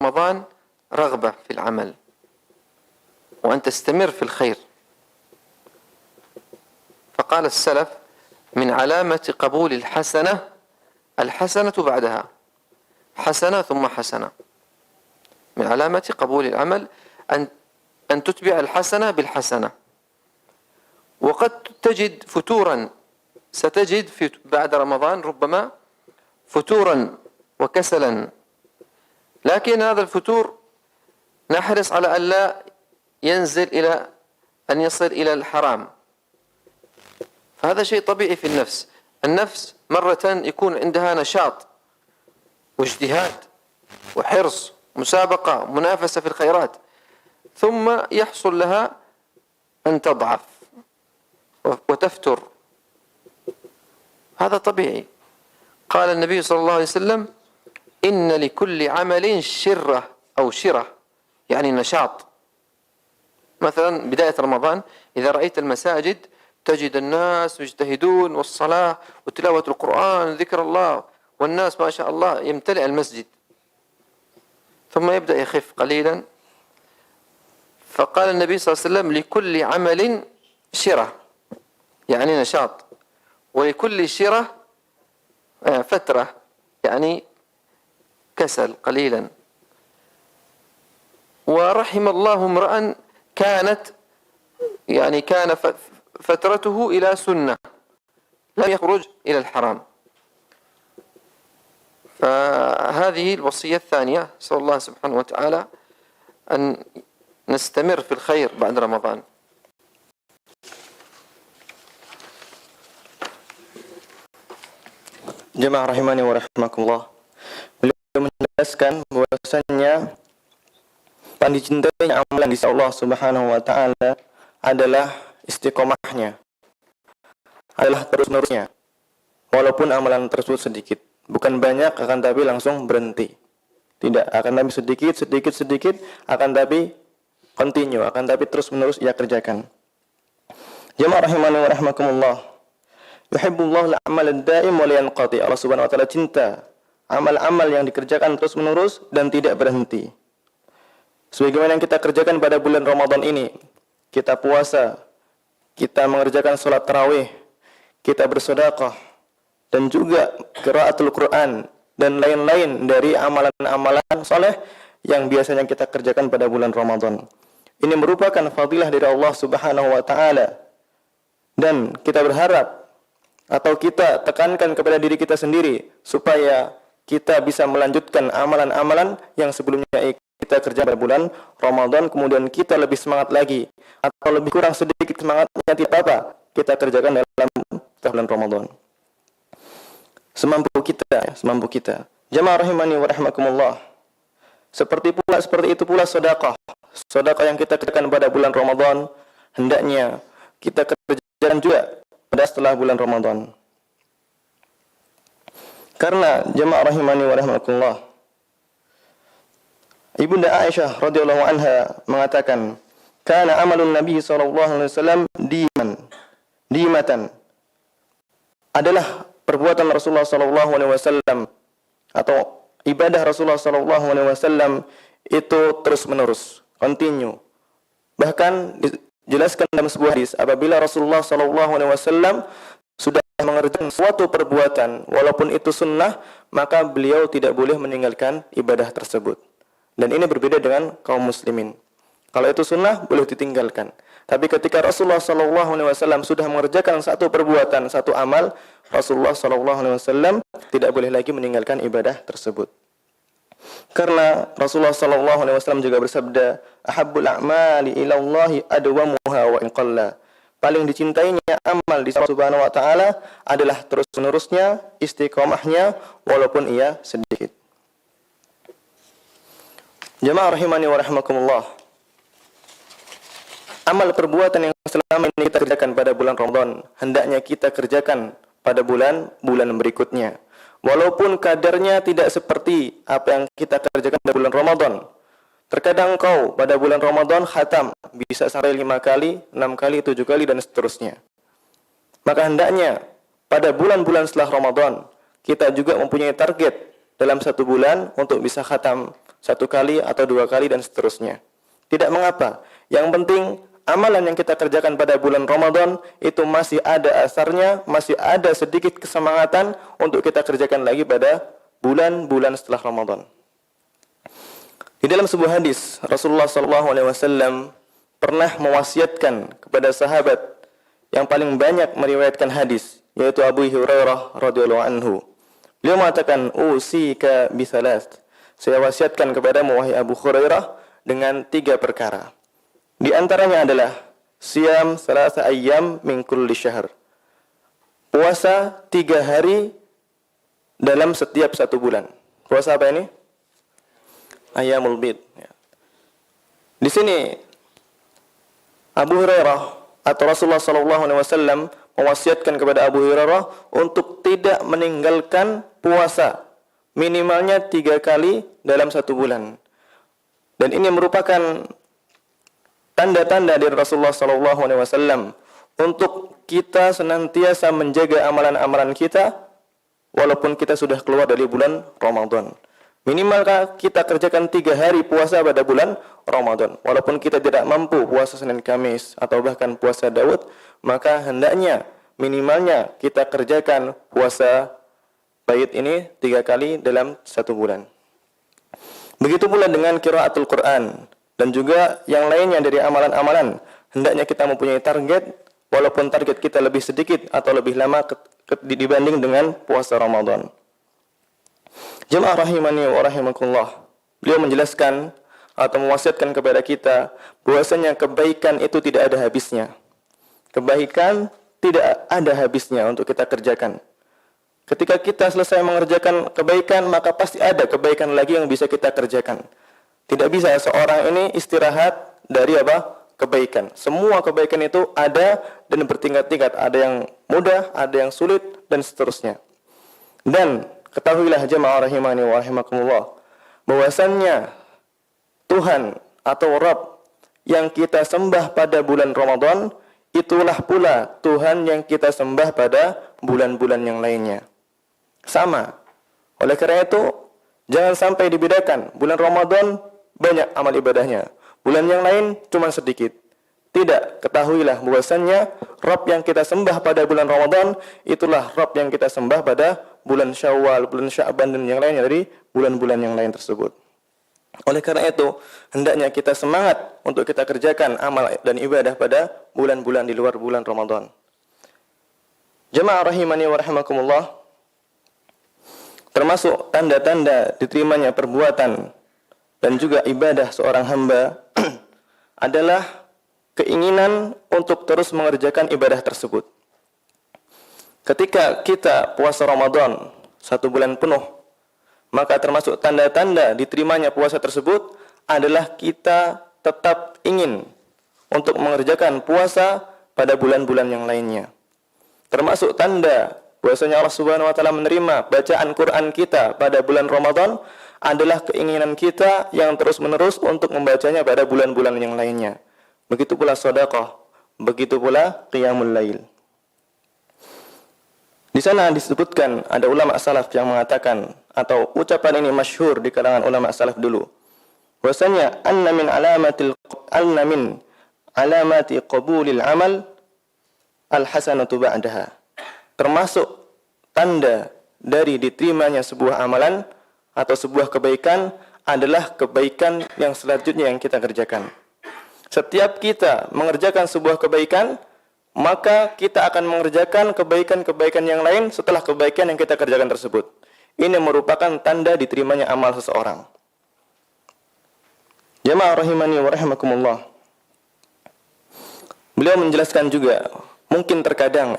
رمضان رغبة في العمل وأن تستمر في الخير. فقال السلف: من علامة قبول الحسنة بعدها حسنة ثم حسنة. من علامة قبول العمل أن تتبع الحسنة بالحسنة. وقد تجد فتورا، ستجد بعد رمضان ربما فتورا وكسلا، لكن هذا الفتور نحرص على أن لا ينزل إلى أن يصل إلى الحرام. فهذا شيء طبيعي في النفس. النفس مرة يكون عندها نشاط واجتهاد وحرص، مسابقة، منافسة في الخيرات، ثم يحصل لها أن تضعف وتفتر. هذا طبيعي. قال النبي صلى الله عليه وسلم: إن لكل عمل شرة أو شرة، يعني نشاط. مثلا بداية رمضان إذا رأيت المساجد تجد الناس يجتهدون، والصلاة وتلاوة القرآن ذكر الله، والناس ما شاء الله يمتلئ المسجد، ثم يبدأ يخف قليلا. فقال النبي صلى الله عليه وسلم: لكل عمل شرة، يعني نشاط، ولكل شرة فترة، يعني كسل قليلا. ورحم الله امرأ كان فترته إلى سنة، لم يخرج إلى الحرام. فهذه الوصية الثانية، نسأل الله سبحانه وتعالى أن نستمر في الخير بعد رمضان. Jemaah rahimani wa rahimakumullah. Beliau menjelaskan bahwasanya yang dicintainya amalan di sisi Allah Subhanahu wa taala adalah istiqomahnya, adalah terus-menerusnya. Walaupun amalan tersebut sedikit, bukan banyak akan tapi langsung berhenti. Tidak, akan tapi sedikit akan tapi continue, akan tapi terus-menerus ia kerjakan. Jemaah rahimani wa rahimakumullah. Yuhibbullahu al-amal ad-daim wa la yanqati. Allah Subhanahu wa taala cinta amal-amal yang dikerjakan terus-menerus dan tidak berhenti. Sebagaimana yang kita kerjakan pada bulan Ramadan ini, kita puasa, kita mengerjakan salat tarawih, kita bersedekah, dan juga qiraatul Quran dan lain-lain dari amalan-amalan saleh yang biasanya kita kerjakan pada bulan Ramadan. Ini merupakan fadilah dari Allah Subhanahu wa taala. Dan kita berharap atau kita tekankan kepada diri kita sendiri supaya kita bisa melanjutkan amalan-amalan yang sebelumnya kita kerja pada bulan Ramadan, kemudian kita lebih semangat lagi atau lebih kurang sedikit semangatnya tidak apa, kita kerjakan dalam bulan Ramadan semampu kita. Jemaah rahimani wa rahimakumullah. Seperti itu pula sedekah yang kita kerjakan pada bulan Ramadan hendaknya kita kerjakan juga pada setelah bulan Ramadan. Karena jemaah rahimani wa rahimakumullah, Ibunda Aisyah radhiyallahu anha mengatakan, "Kana amalun Nabi sallallahu alaihi wasallam dimatan." Adalah perbuatan Rasulullah sallallahu alaihi wasallam atau ibadah Rasulullah sallallahu alaihi wasallam itu terus-menerus, continue. Bahkan dijelaskan dalam sebuah hadis, apabila Rasulullah sallallahu alaihi wasallam sudah mengerjakan suatu perbuatan walaupun itu sunnah, maka beliau tidak boleh meninggalkan ibadah tersebut. Dan ini berbeda dengan kaum muslimin. Kalau itu sunnah boleh ditinggalkan. Tapi ketika Rasulullah sallallahu alaihi wasallam sudah mengerjakan satu perbuatan, satu amal, Rasulullah sallallahu alaihi wasallam tidak boleh lagi meninggalkan ibadah tersebut. Karena Rasulullah sallallahu alaihi wasallam juga bersabda, "Ahabbul a'mali ila Allahi adwamuha wa in qalla." Paling dicintainya amal di Allah Subhanahu wa taala adalah terus-menerusnya, istiqomahnya walaupun ia sedikit. Jemaah rahimani wa rahimakumullah. Amal perbuatan yang selama ini kita kerjakan pada bulan Ramadan hendaknya kita kerjakan pada bulan-bulan berikutnya. Walaupun kadarnya tidak seperti apa yang kita kerjakan pada bulan Ramadan. Terkadang kau pada bulan Ramadan khatam bisa sampai 5 kali, 6 kali, 7 kali dan seterusnya. Maka hendaknya pada bulan-bulan setelah Ramadan kita juga mempunyai target dalam satu bulan untuk bisa khatam 1 kali atau 2 kali dan seterusnya. Tidak mengapa. Yang penting amalan yang kita kerjakan pada bulan Ramadan itu masih ada asarnya, masih ada sedikit kesemangatan untuk kita kerjakan lagi pada bulan-bulan setelah Ramadan. Di dalam sebuah hadis, Rasulullah SAW pernah mewasiatkan kepada sahabat yang paling banyak meriwayatkan hadis, yaitu Abu Hurairah radhiyallahu anhu. Beliau mengatakan, "Usika bisalas." Saya wasiatkan kepadamu wahai Abu Hurairah dengan 3 perkara. Di antaranya adalah siam 3 ayyam min kulli syahr. Puasa 3 hari dalam setiap 1 bulan. Puasa apa ini? Ayyamul bid. Di sini Abu Hurairah atau Rasulullah SAW mewasiatkan kepada Abu Hurairah untuk tidak meninggalkan puasa minimalnya 3 kali dalam 1 bulan. Dan ini merupakan tanda-tanda dari Rasulullah SAW untuk kita senantiasa menjaga amalan-amalan kita walaupun kita sudah keluar dari bulan Ramadan. Minimal kita kerjakan 3 hari puasa pada bulan Ramadan. Walaupun kita tidak mampu puasa Senin Kamis atau bahkan puasa Daud, maka hendaknya minimalnya kita kerjakan puasa bait ini 3 kali dalam 1 bulan. Begitu pula dengan qiraatul Quran dan juga yang lainnya dari amalan-amalan. Hendaknya kita mempunyai target, walaupun target kita lebih sedikit atau lebih lama dibanding dengan puasa Ramadan. Jemaah rahimani wa rahimakumullah. Beliau menjelaskan atau mewasiatkan kepada kita bahwasanya kebaikan itu tidak ada habisnya. Kebaikan tidak ada habisnya untuk kita kerjakan. Ketika kita selesai mengerjakan kebaikan, maka pasti ada kebaikan lagi yang bisa kita kerjakan. Tidak bisa seorang ini istirahat dari apa? Kebaikan. Semua kebaikan itu ada dan bertingkat-tingkat. Ada yang mudah, ada yang sulit, dan seterusnya. Dan ketahuilah jemaah rahimani wa rahimakumullah, bahwasannya Tuhan atau Rabb yang kita sembah pada bulan Ramadan, itulah pula Tuhan yang kita sembah pada bulan-bulan yang lainnya. Sama. Oleh karena itu, jangan sampai dibedakan. Bulan Ramadan banyak amal ibadahnya. Bulan yang lain cuma sedikit. Tidak, ketahuilah bahwasannya Rabb yang kita sembah pada bulan Ramadan, itulah Rabb yang kita sembah pada bulan Syawal, bulan Sya'ban, dan yang lainnya dari bulan-bulan yang lain tersebut. Oleh karena itu, hendaknya kita semangat untuk kita kerjakan amal dan ibadah pada bulan-bulan di luar bulan Ramadan. Jemaah rahimani wa rahimakumullah, termasuk tanda-tanda diterimanya perbuatan dan juga ibadah seorang hamba adalah keinginan untuk terus mengerjakan ibadah tersebut. Ketika kita puasa Ramadan 1 bulan penuh, maka termasuk tanda-tanda diterimanya puasa tersebut adalah kita tetap ingin untuk mengerjakan puasa pada bulan-bulan yang lainnya. Termasuk tanda bahwasanya Allah Subhanahu wa taala menerima bacaan Quran kita pada bulan Ramadan adalah keinginan kita yang terus-menerus untuk membacanya pada bulan-bulan yang lainnya. Begitu pula sedekah, begitu pula qiyamul lail. Di sana disebutkan ada ulama salaf yang mengatakan atau ucapan ini masyhur di kalangan ulama salaf dulu. Bahwasanya anna min alamati qabulil amal al-hasanatu ba'daha. Termasuk tanda dari diterimanya sebuah amalan atau sebuah kebaikan adalah kebaikan yang selanjutnya yang kita kerjakan. Setiap kita mengerjakan sebuah kebaikan, maka kita akan mengerjakan kebaikan-kebaikan yang lain setelah kebaikan yang kita kerjakan tersebut. Ini merupakan tanda diterimanya amal seseorang. Jemaah rahimani wa rahimakumullah. Beliau menjelaskan juga, mungkin terkadang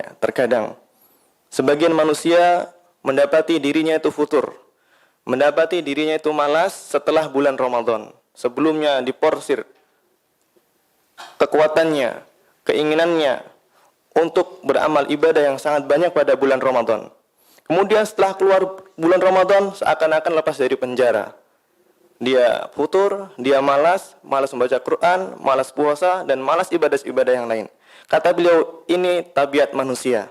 sebagian manusia mendapati dirinya itu futur, mendapati dirinya itu malas setelah bulan Ramadan. Sebelumnya diporsir kekuatannya, keinginannya untuk beramal ibadah yang sangat banyak pada bulan Ramadan. Kemudian setelah keluar bulan Ramadan seakan-akan lepas dari penjara. Dia futur, dia malas membaca Quran, malas puasa, dan malas ibadah-ibadah yang lain. Kata beliau, ini tabiat manusia.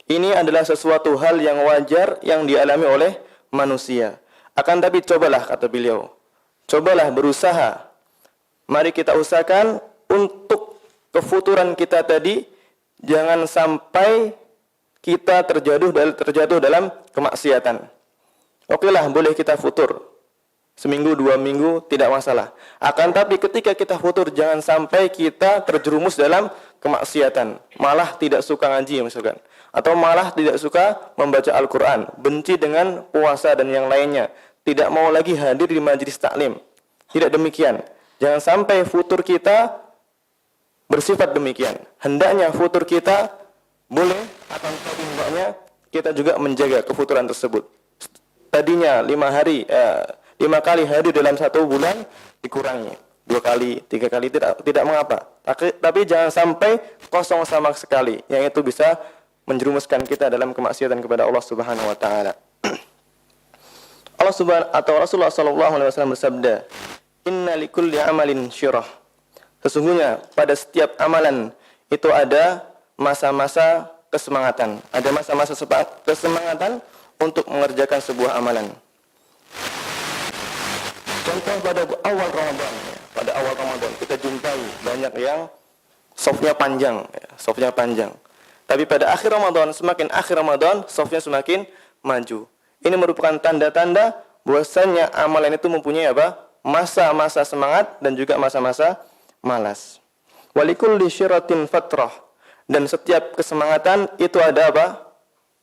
Ini adalah sesuatu hal yang wajar yang dialami oleh manusia. Akan tapi cobalah, kata beliau, cobalah berusaha. Mari kita usahakan untuk kefuturan kita tadi jangan sampai kita terjatuh dalam kemaksiatan. Oke lah, boleh kita futur. Seminggu, 2 minggu, tidak masalah. Akan tapi ketika kita futur, jangan sampai kita terjerumus dalam kemaksiatan. Malah tidak suka ngaji misalkan. Atau malah tidak suka membaca Al-Quran. Benci dengan puasa dan yang lainnya. Tidak mau lagi hadir di majelis taklim. Tidak demikian. Jangan sampai futur kita bersifat demikian. Hendaknya futur kita boleh, akan tapi hendaknya kita juga menjaga kefuturan tersebut. Tadinya 5 kali hadir dalam 1 bulan, dikurangi 2 kali, 3 kali, tidak mengapa. Tapi jangan sampai kosong sama sekali, yang itu bisa menjerumuskan kita dalam kemaksiatan kepada Allah Subhanahu wa taala. Allah Subhanahu atau Rasulullah sallallahu alaihi wasallam bersabda, "Inna likulli amalin syirah." Sesungguhnya pada setiap amalan itu ada masa-masa kesemangatan, ada masa-masa kesemangatan untuk mengerjakan sebuah amalan. Contoh pada awal Ramadan kita jumpai banyak yang safnya panjang. Tapi pada akhir Ramadan, semakin akhir Ramadan, safnya semakin maju. Ini merupakan tanda-tanda bahwasanya amalan itu mempunyai masa-masa semangat dan juga masa-masa malas. Walikulli syiratin fatrah. Dan setiap kesemangatan itu ada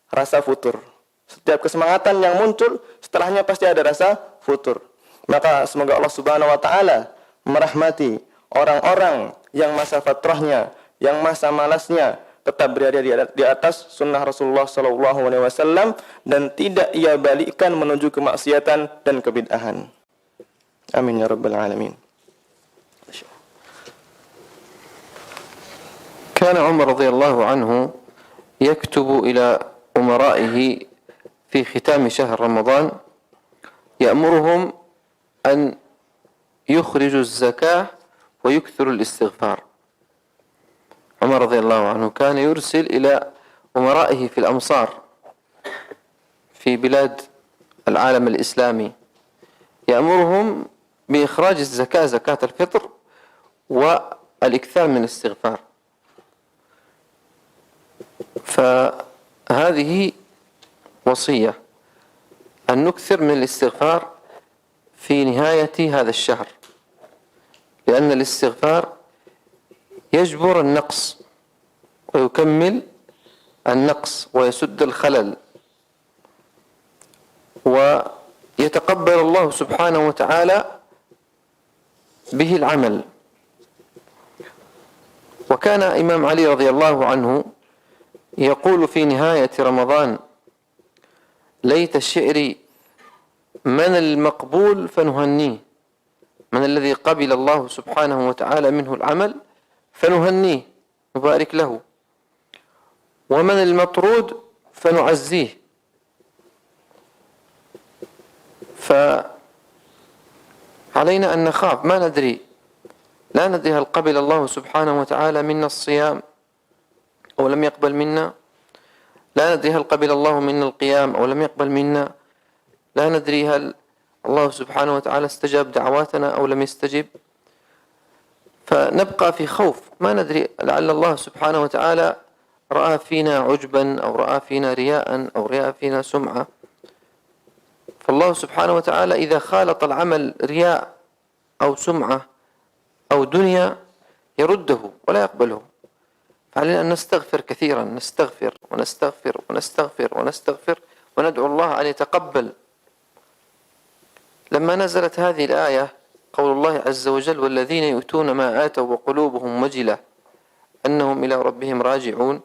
rasa futur. Setiap kesemangatan yang muncul, setelahnya pasti ada rasa futur. Maka semoga Allah Subhanahu wa taala merahmati orang-orang yang masa fatrahnya, yang masa malasnya tetap berada di atas sunnah Rasulullah sallallahu alaihi wasallam dan tidak ia balikkan menuju kemaksiatan dan kebid'ahan. Amin ya rabbal alamin. كان عمر رضي الله عنه يكتب إلى أمرائه في ختام شهر رمضان يأمرهم أن يخرجوا الزكاة ويكثروا الاستغفار. عمر رضي الله عنه كان يرسل إلى أمرائه في الأمصار في بلاد العالم الإسلامي يأمرهم بإخراج الزكاة، زكاة الفطر، والإكثار من الاستغفار. فهذه وصية أن نكثر من الاستغفار في نهاية هذا الشهر، لأن الاستغفار يجبر النقص ويكمل النقص ويسد الخلل، ويتقبل الله سبحانه وتعالى به العمل. وكان إمام علي رضي الله عنه يقول في نهاية رمضان: ليت شعري من المقبول فنهنيه، من الذي قبل الله سبحانه وتعالى منه العمل فنهنيه نبارك له، ومن المطرود فنعزيه. فعلينا أن نخاف، لا ندري هل قبل الله سبحانه وتعالى منا الصيام أو لم يقبل منا، لا ندري هل قبل الله منا القيام أو لم يقبل منا، لا ندري هل الله سبحانه وتعالى استجاب دعواتنا أو لم يستجب. فنبقى في خوف، ما ندري، لعل الله سبحانه وتعالى رأى فينا عجبا أو رأى فينا رياء أو رأى فينا سمعة. فالله سبحانه وتعالى إذا خالط العمل رياء أو سمعة أو دنيا يرده ولا يقبله. فعلينا أن نستغفر كثيرا، نستغفر ونستغفر ونستغفر ونستغفر وندعو الله أن يتقبل. لما نزلت هذه الآية قول الله عز وجل: والذين يؤتون ما آتوا وقلوبهم وجلة أنهم إلى ربهم راجعون،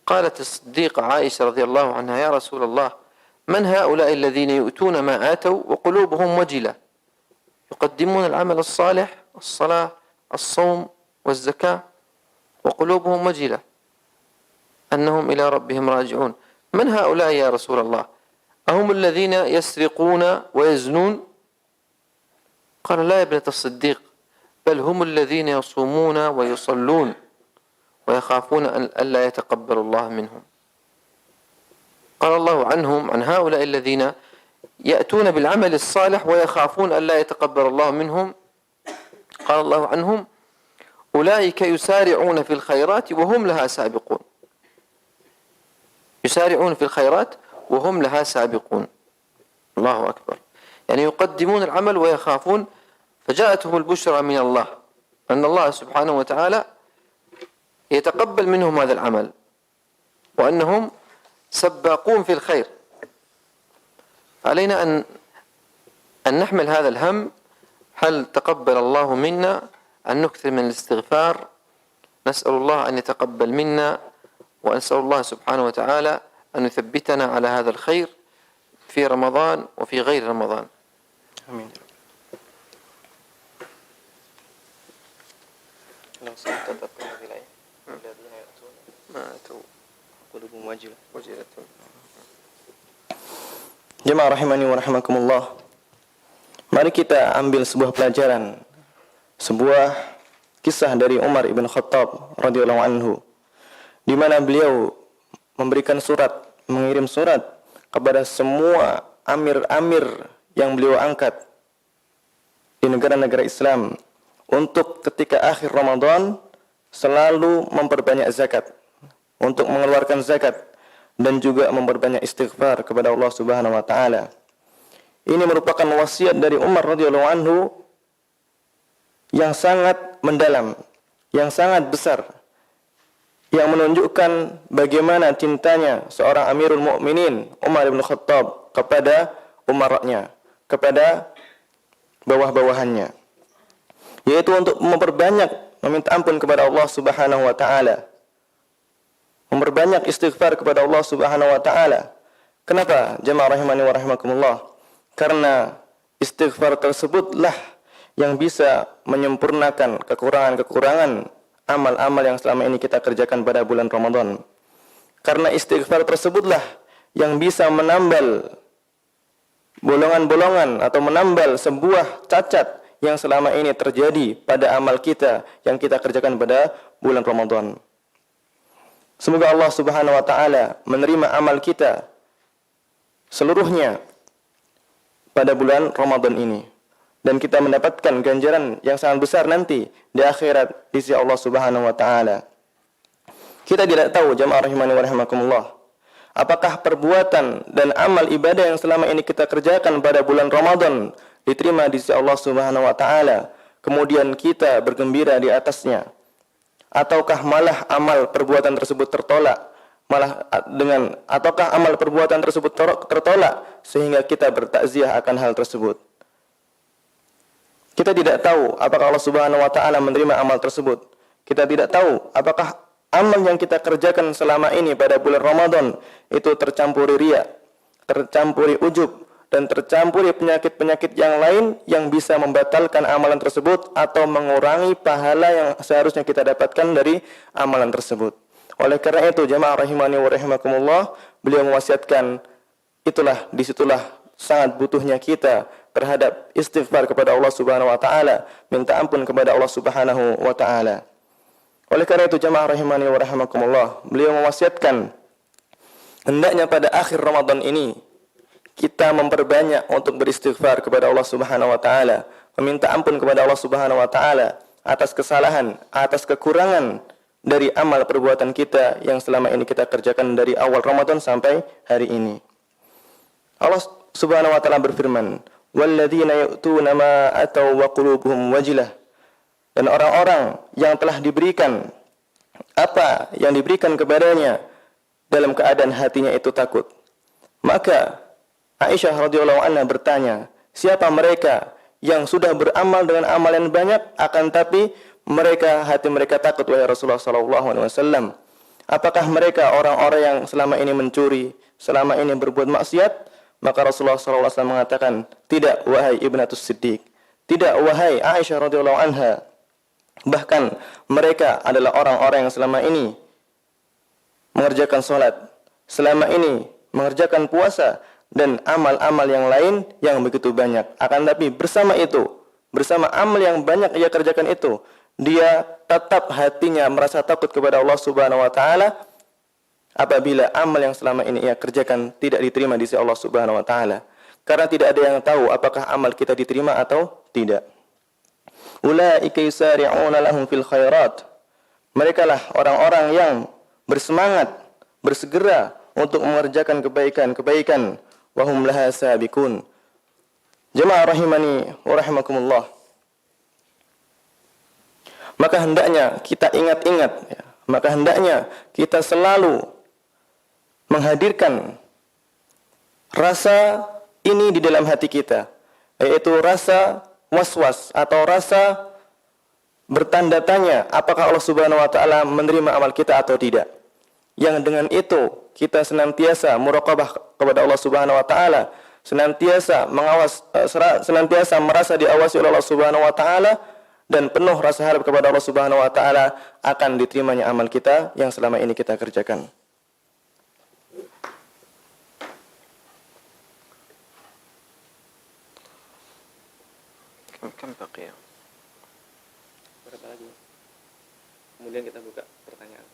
قالت الصديقة عائشة رضي الله عنها: يا رسول الله، من هؤلاء الذين يؤتون ما آتوا وقلوبهم وجلة؟ يقدمون العمل الصالح، الصلاة، الصوم والزكاة، وقلوبهم وجلة أنهم إلى ربهم راجعون. من هؤلاء يا رسول الله؟ أهم الذين يسرقون ويزنون؟ قال: لا يا ابنة الصديق، بل هم الذين يصومون ويصلون ويخافون أن لا يتقبل الله منهم. قال الله عنهم، عن هؤلاء الذين يأتون بالعمل الصالح ويخافون أن لا يتقبل الله منهم. قال الله عنهم أولئك يسارعون في الخيرات وهم لها سابقون. يسارعون في الخيرات وهم لها سابقون. الله أكبر. يعني يقدمون العمل ويخافون، فجاءتهم البشرى من الله أن الله سبحانه وتعالى يتقبل منهم هذا العمل وأنهم سباقون في الخير. علينا أن نحمل هذا الهم. هل تقبل الله منا؟ أن نكثر من الاستغفار، نسأل الله أن يتقبل منا، ونسأل الله سبحانه وتعالى أن يثبتنا على هذا الخير في رمضان وفي غير رمضان. آمين. Jemaah rahimani wa rahimakumullah. Mari kita ambil sebuah pelajaran, sebuah kisah dari Umar ibn Khattab radhiyallahu anhu, di mana beliau memberikan surat, mengirim surat kepada semua amir-amir yang beliau angkat di negara-negara Islam untuk ketika akhir Ramadan selalu memperbanyak zakat, untuk mengeluarkan zakat dan juga memperbanyak istighfar kepada Allah Subhanahu wa taala. Ini merupakan wasiat dari Umar radhiyallahu anhu yang sangat mendalam, yang sangat besar, yang menunjukkan bagaimana cintanya seorang Amirul Mukminin Umar bin Khattab kepada umaranya, kepada bawah-bawahannya, yaitu untuk memperbanyak meminta ampun kepada Allah Subhanahu wa taala, memperbanyak istighfar kepada Allah Subhanahu wa taala. Kenapa? Jemaah rahimani wa rahimakumullah. Karena istighfar tersebutlah yang bisa menyempurnakan kekurangan-kekurangan amal-amal yang selama ini kita kerjakan pada bulan Ramadan. Karena istighfar tersebutlah yang bisa menambal bolongan-bolongan atau menambal sebuah cacat yang selama ini terjadi pada amal kita yang kita kerjakan pada bulan Ramadan. Semoga Allah Subhanahu wa taala menerima amal kita seluruhnya pada bulan Ramadan ini, dan kita mendapatkan ganjaran yang sangat besar nanti di akhirat di sisi Allah Subhanahu wa taala. Kita tidak tahu, jamaah rahimani wa rahimakumullah, apakah perbuatan dan amal ibadah yang selama ini kita kerjakan pada bulan Ramadan diterima di sisi Allah Subhanahu wa taala, kemudian kita bergembira di atasnya, ataukah malah amal perbuatan tersebut tertolak, ataukah amal perbuatan tersebut tertolak sehingga kita bertakziah akan hal tersebut. Kita tidak tahu apakah Allah Subhanahu wa taala menerima amal tersebut. Kita tidak tahu apakah amal yang kita kerjakan selama ini pada bulan Ramadan itu tercampuri riya, tercampuri ujub, dan tercampuri penyakit-penyakit yang lain yang bisa membatalkan amalan tersebut atau mengurangi pahala yang seharusnya kita dapatkan dari amalan tersebut. Oleh karena itu, jamaah rahimani wa rahimakumullah, beliau mewasiatkan, disitulah sangat butuhnya kita terhadap istighfar kepada Allah Subhanahu wa taala, minta ampun kepada Allah Subhanahu wa taala. Oleh karena itu, jamaah rahimani wa rahimakumullah, beliau mewasiatkan hendaknya pada akhir Ramadan ini kita memperbanyak untuk beristighfar kepada Allah Subhanahu wa taala, meminta ampun kepada Allah Subhanahu wa taala atas kesalahan, atas kekurangan dari amal perbuatan kita yang selama ini kita kerjakan dari awal Ramadan sampai hari ini. Allah Subhanahu wa taala berfirman, "Walladzina yu'tuna ma ataw wa qulubuhum wajilah." Dan orang-orang yang telah diberikan apa yang diberikan kepadanya dalam keadaan hatinya itu takut. Maka Aisyah radhiyallahu anha bertanya, siapa mereka yang sudah beramal dengan amalan banyak akan tapi hati mereka takut, wahai Rasulullah sallallahu alaihi wasallam? Apakah mereka orang-orang yang selama ini mencuri, selama ini berbuat maksiat? Maka Rasulullah sallallahu alaihi wasallam mengatakan, tidak wahai Ibnatus Siddiq, tidak wahai Aisyah radhiyallahu anha. Bahkan mereka adalah orang-orang yang selama ini mengerjakan salat, selama ini mengerjakan puasa dan amal-amal yang lain yang begitu banyak. Akan tapi bersama amal yang banyak ia kerjakan itu, dia tetap hatinya merasa takut kepada Allah Subhanahu wa taala apabila amal yang selama ini ia kerjakan tidak diterima di sisi Allah Subhanahu wa taala. karena tidak ada yang tahu apakah amal kita diterima atau tidak. Ulaika yusari'una lahum fil khairat. Mereka lah orang-orang yang bersemangat, bersegera untuk mengerjakan kebaikan-kebaikan. Wa hum laha sabiqun. Jemaah rahimani wa rahimakumullah. Maka hendaknya kita ingat-ingat, ya. Maka hendaknya kita selalu menghadirkan rasa ini di dalam hati kita, yaitu rasa was-was atau rasa bertanda tanya apakah Allah Subhanahu wa taala menerima amal kita atau tidak. Yang dengan itu kita senantiasa muraqabah kepada Allah Subhanahu wa taala, senantiasa senantiasa merasa diawasi oleh Allah Subhanahu wa taala, dan penuh rasa harap kepada Allah Subhanahu wa taala akan diterimanya amal kita yang selama ini kita kerjakan. Kam baqiya? Berapa lagi? Kemudian kita buka pertanyaan.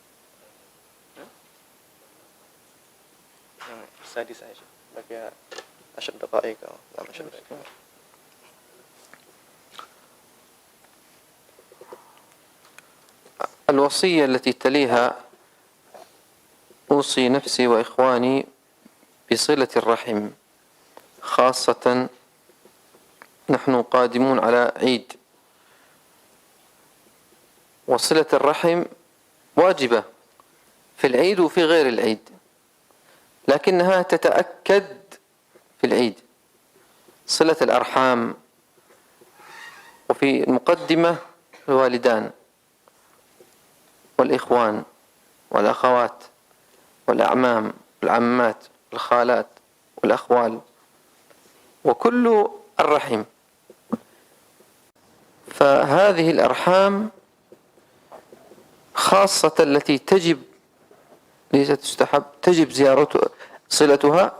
Yang sadis aja. Baqiya 10 دقائق أو 10 دقائق. الوصية التي تليها أوصي نفسي وإخواني بصلة الرحم، خاصة نحن قادمون على عيد، وصلة الرحم واجبة في العيد وفي غير العيد، لكنها تتأكد في العيد. صلة الأرحام، وفي المقدمة الوالدان والإخوان والأخوات والأعمام والعمات والخالات والأخوال وكل الرحم. فهذه الأرحام خاصة التي تجب، ليست تستحب، تجب صلتها،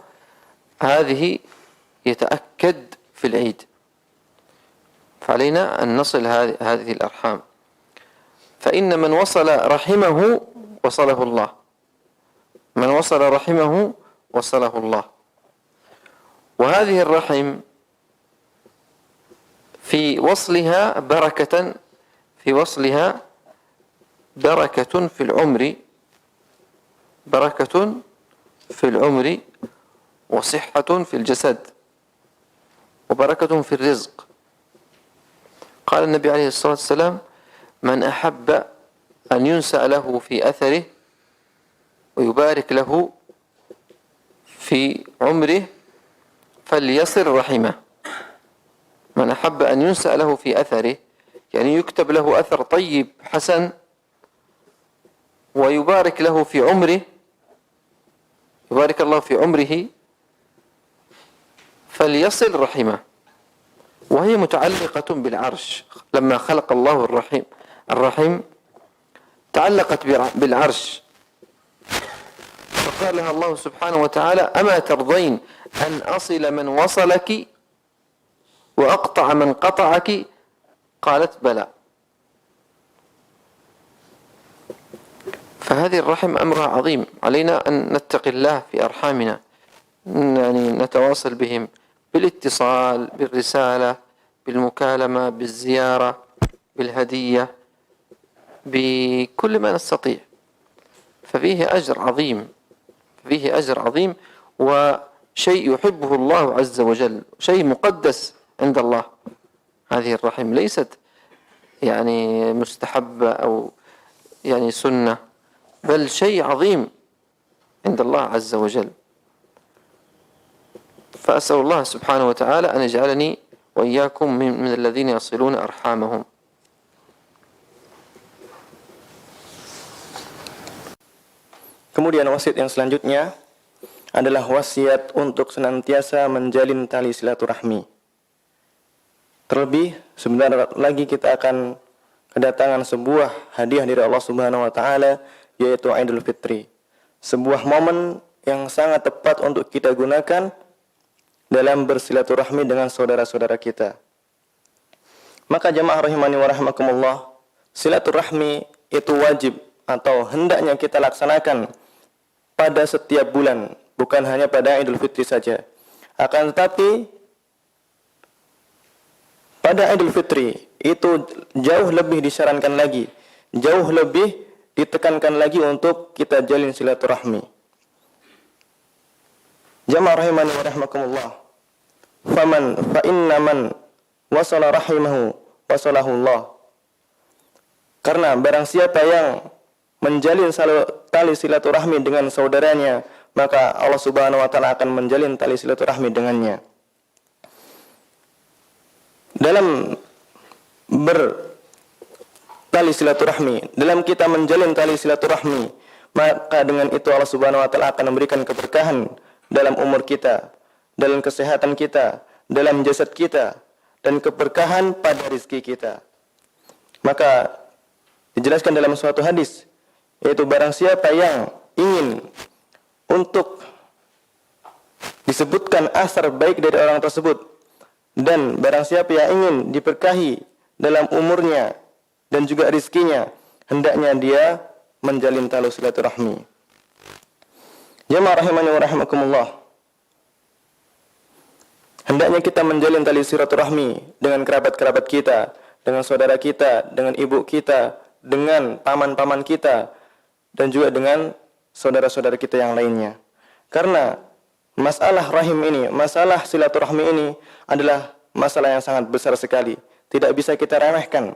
هذه يتأكد في العيد، فعلينا أن نصل هذه الأرحام، فإن من وصل رحمه وصله الله، من وصل رحمه وصله الله. وهذه الرحم في وصلها بركة، في وصلها بركة في العمر، بركة في العمر، وصحة في الجسد، وبركة في الرزق. قال النبي عليه الصلاة والسلام: من أحب أن ينسأ له في أثره ويبارك له في عمره فليصل رحمه. من أحب أن ينسأ له في أثره، يعني يكتب له أثر طيب حسن، ويبارك له في عمره، يبارك الله في عمره، فليصل رحمه. وهي متعلقة بالعرش. لما خلق الله الرحم تعلقت بالعرش، فقال لها الله سبحانه وتعالى: أما ترضين أن أصل من وصلك وأقطع من قطعك؟ قالت: بلى. فهذه الرحم أمرها عظيم، علينا أن نتقي الله في أرحامنا، يعني نتواصل بهم بالاتصال، بالرسالة، بالمكالمة، بالزيارة، بالهدية، بكل ما نستطيع. ففيه أجر عظيم، فيه أجر عظيم، وشيء يحبه الله عز وجل، شيء مقدس عند الله. هذه الرحم ليست يعني مستحبة أو يعني سنة، بل شيء عظيم عند الله عز وجل. فأسأل الله سبحانه وتعالى أن يجعلني وإياكم من الذين يصلون أرحامهم. Kemudian wasiat yang selanjutnya adalah wasiat untuk senantiasa menjalin tali silaturahmi. Terlebih sebentar lagi kita akan kedatangan sebuah hadiah dari Allah Subhanahu wa taala, yaitu Idul Fitri. Sebuah momen yang sangat tepat untuk kita gunakan dalam bersilaturahmi dengan saudara-saudara kita. Maka jamaah rahimani wa rahimakumullah, silaturahmi itu wajib atau hendaknya kita laksanakan pada setiap bulan, bukan hanya pada Idul Fitri saja. Akan tetapi pada Idul Fitri itu jauh lebih disarankan lagi, jauh lebih ditekankan lagi untuk kita jalin silaturahmi. Jamaah rahimani wa rahimakumullah. Fa inna man wasala rahimahu wasalahu Allah. Karena barang siapa yang menjalin tali silaturahmi dengan saudaranya, maka Allah Subhanahu wa taala akan menjalin tali silaturahmi dengannya. Dalam bertali silaturahmi, dalam kita menjalin tali silaturahmi, maka dengan itu Allah Subhanahu wa taala akan memberikan keberkahan dalam umur kita, dalam kesehatan kita, dalam jasad kita, dan keberkahan pada rizki kita. Maka dijelaskan dalam suatu hadis, yaitu barang siapa yang ingin untuk disebutkan asar baik dari orang tersebut, dan barang siapa yang ingin diberkahi dalam umurnya dan juga rizkinya, hendaknya dia menjalin tali silaturahmi. Jamaah rahimani wa rahimakumullah. Hendaknya kita menjalin tali silaturahmi dengan kerabat-kerabat kita, dengan saudara kita, dengan ibu kita, dengan paman-paman kita, dan juga dengan saudara-saudara kita yang lainnya. Karena masalah rahim ini, masalah silaturahmi ini adalah masalah yang sangat besar sekali, tidak bisa kita remehkan.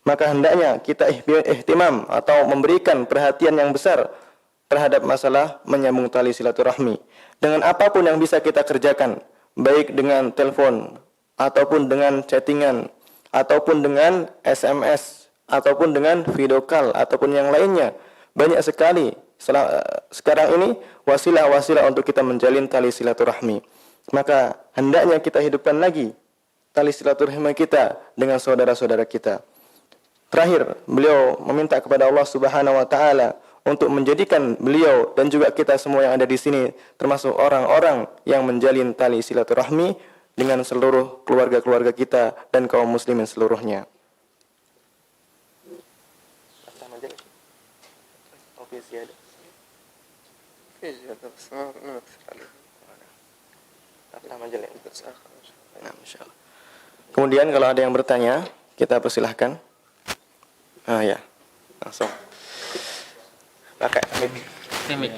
Maka hendaknya kita ihtimam atau memberikan perhatian yang besar terhadap masalah menyambung tali silaturahmi dengan apapun yang bisa kita kerjakan, baik dengan telepon ataupun dengan chattingan ataupun dengan SMS ataupun dengan video call ataupun yang lainnya. Banyak sekali sekarang ini wasilah-wasilah untuk kita menjalin tali silaturahmi. Maka hendaknya kita hidupkan lagi tali silaturahmi kita dengan saudara-saudara kita. Terakhir, beliau meminta kepada Allah Subhanahu wa taala untuk menjadikan beliau dan juga kita semua yang ada di sini termasuk orang-orang yang menjalin tali silaturahmi dengan seluruh keluarga-keluarga kita dan kaum muslimin seluruhnya. Kemudian kalau ada yang bertanya, kita persilahkan. Ya, langsung. Pakai mic.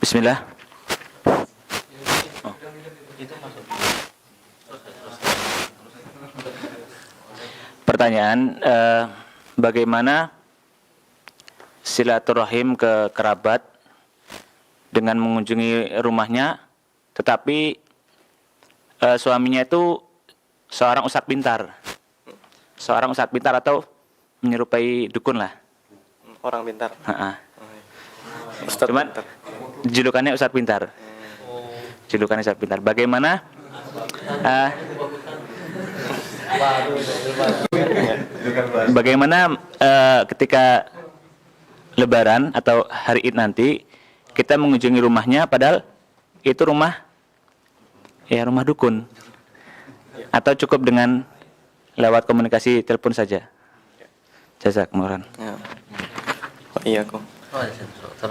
Bismillah. Pertanyaan, bagaimana silaturahim ke kerabat dengan mengunjungi rumahnya, tetapi suaminya itu seorang ustadz pintar atau menyerupai dukun lah. Orang pintar. Cuman julukannya ustadz pintar. Julukannya ustadz pintar. Bagaimana? Bagaimana ketika Lebaran atau hari Id nanti kita mengunjungi rumahnya, padahal itu rumah dukun, atau cukup dengan lewat komunikasi telepon saja? Jazakumullah. Iyyakum.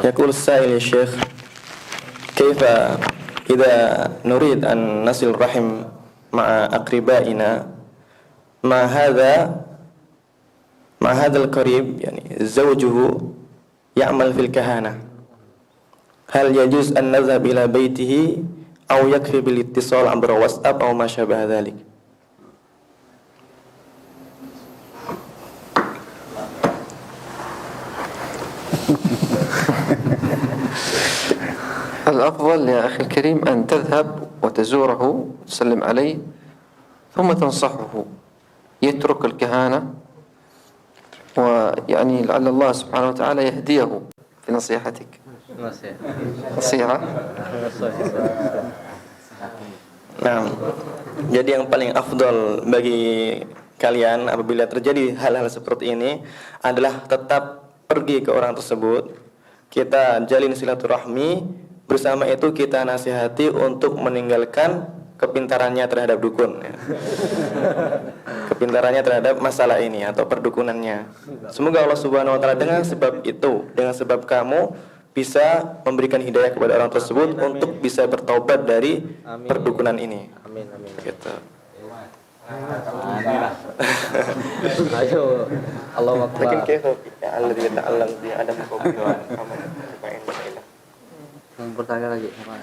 Yaqul as-sa'il ya Syekh, kaifa idza nurid an nasil rahim ma'a aqribaina ma hadha al-qarib, yani zawjuhu ya'mal fil kahana, hal yajuz an nadhhab ila baitihi aw yakfi bil ittisal abra WhatsApp aw ma syabaha dhalik? الأفضل يا أخي الكريم أن تذهب وتزوره وتسلم عليه ثم تنصحه يترك الكهانة، ويعني لعل الله سبحانه وتعالى يهديه في نصيحتك. نصيحة. Nah, jadi yang paling afdal bagi kalian apabila terjadi hal-hal seperti ini adalah tetap pergi ke orang tersebut, kita jalin silaturahmi, bersama itu kita nasihati untuk meninggalkan kepintarannya terhadap dukun, ya. Kepintarannya terhadap masalah ini atau perdukunannya. Semoga Allah Subhanahu wa taala dengan sebab itu, dengan sebab kamu bisa memberikan hidayah kepada orang tersebut untuk bisa bertaubat dari perdukunan ini. Amin amin. Gitu. Ayo, Allahu Lakin Akbar. kaifa alladhi yata'allam bi adam qawlan aman arba'in masalah. Yang bertanya lagi apa?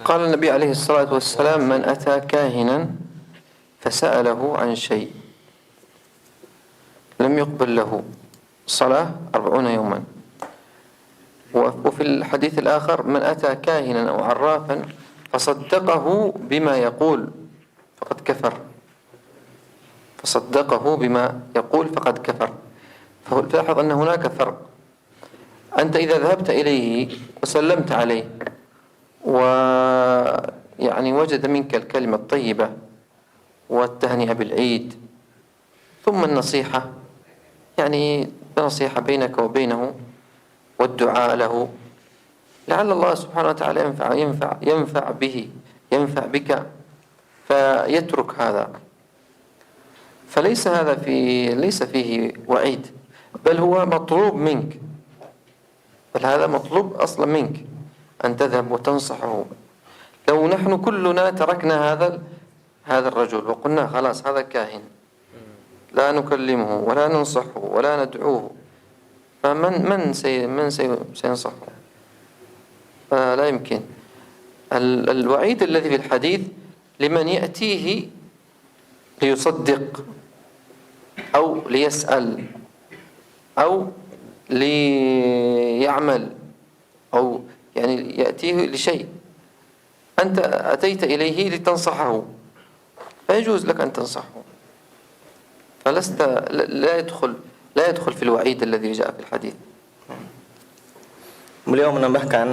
قال النبي عليه الصلاة والسلام من أتى كاهنا فسأله عن شيء لم يقبل له صلاة 40 يوما. وفي الحديث الآخر من أتى كاهنا أو عرافا فصدقه بما يقول فقد كفر. فصدقه بما يقول فقد كفر. فلاحظ أن هناك فرق. أنت إذا ذهبت إليه وسلمت عليه ويعني وجد منك الكلمة الطيبة والتهنئة بالعيد ثم النصيحة، يعني نصيحة بينك وبينه والدعاء له، لعل الله سبحانه وتعالى ينفع بك فيترك هذا. فليس هذا ليس فيه وعيد، بل هو مطلوب منك، بل هذا مطلوب أصلا منك أن تذهب وتنصحه. لو نحن كلنا تركنا هذا الرجل وقلنا خلاص هذا كاهن لا نكلمه ولا ننصحه ولا ندعوه، فمن سينصحه؟ فلا يمكن. الوعيد الذي في الحديث لمن يأتيه ليصدق أو ليسأل أو ليعمل أو يعني يأتيه لشيء، أنت أتيت إليه لتنصحه فيجوز لك أن تنصحه، فلست لا يدخل في الوعيد الذي جاء في الحديث. Beliau menambahkan,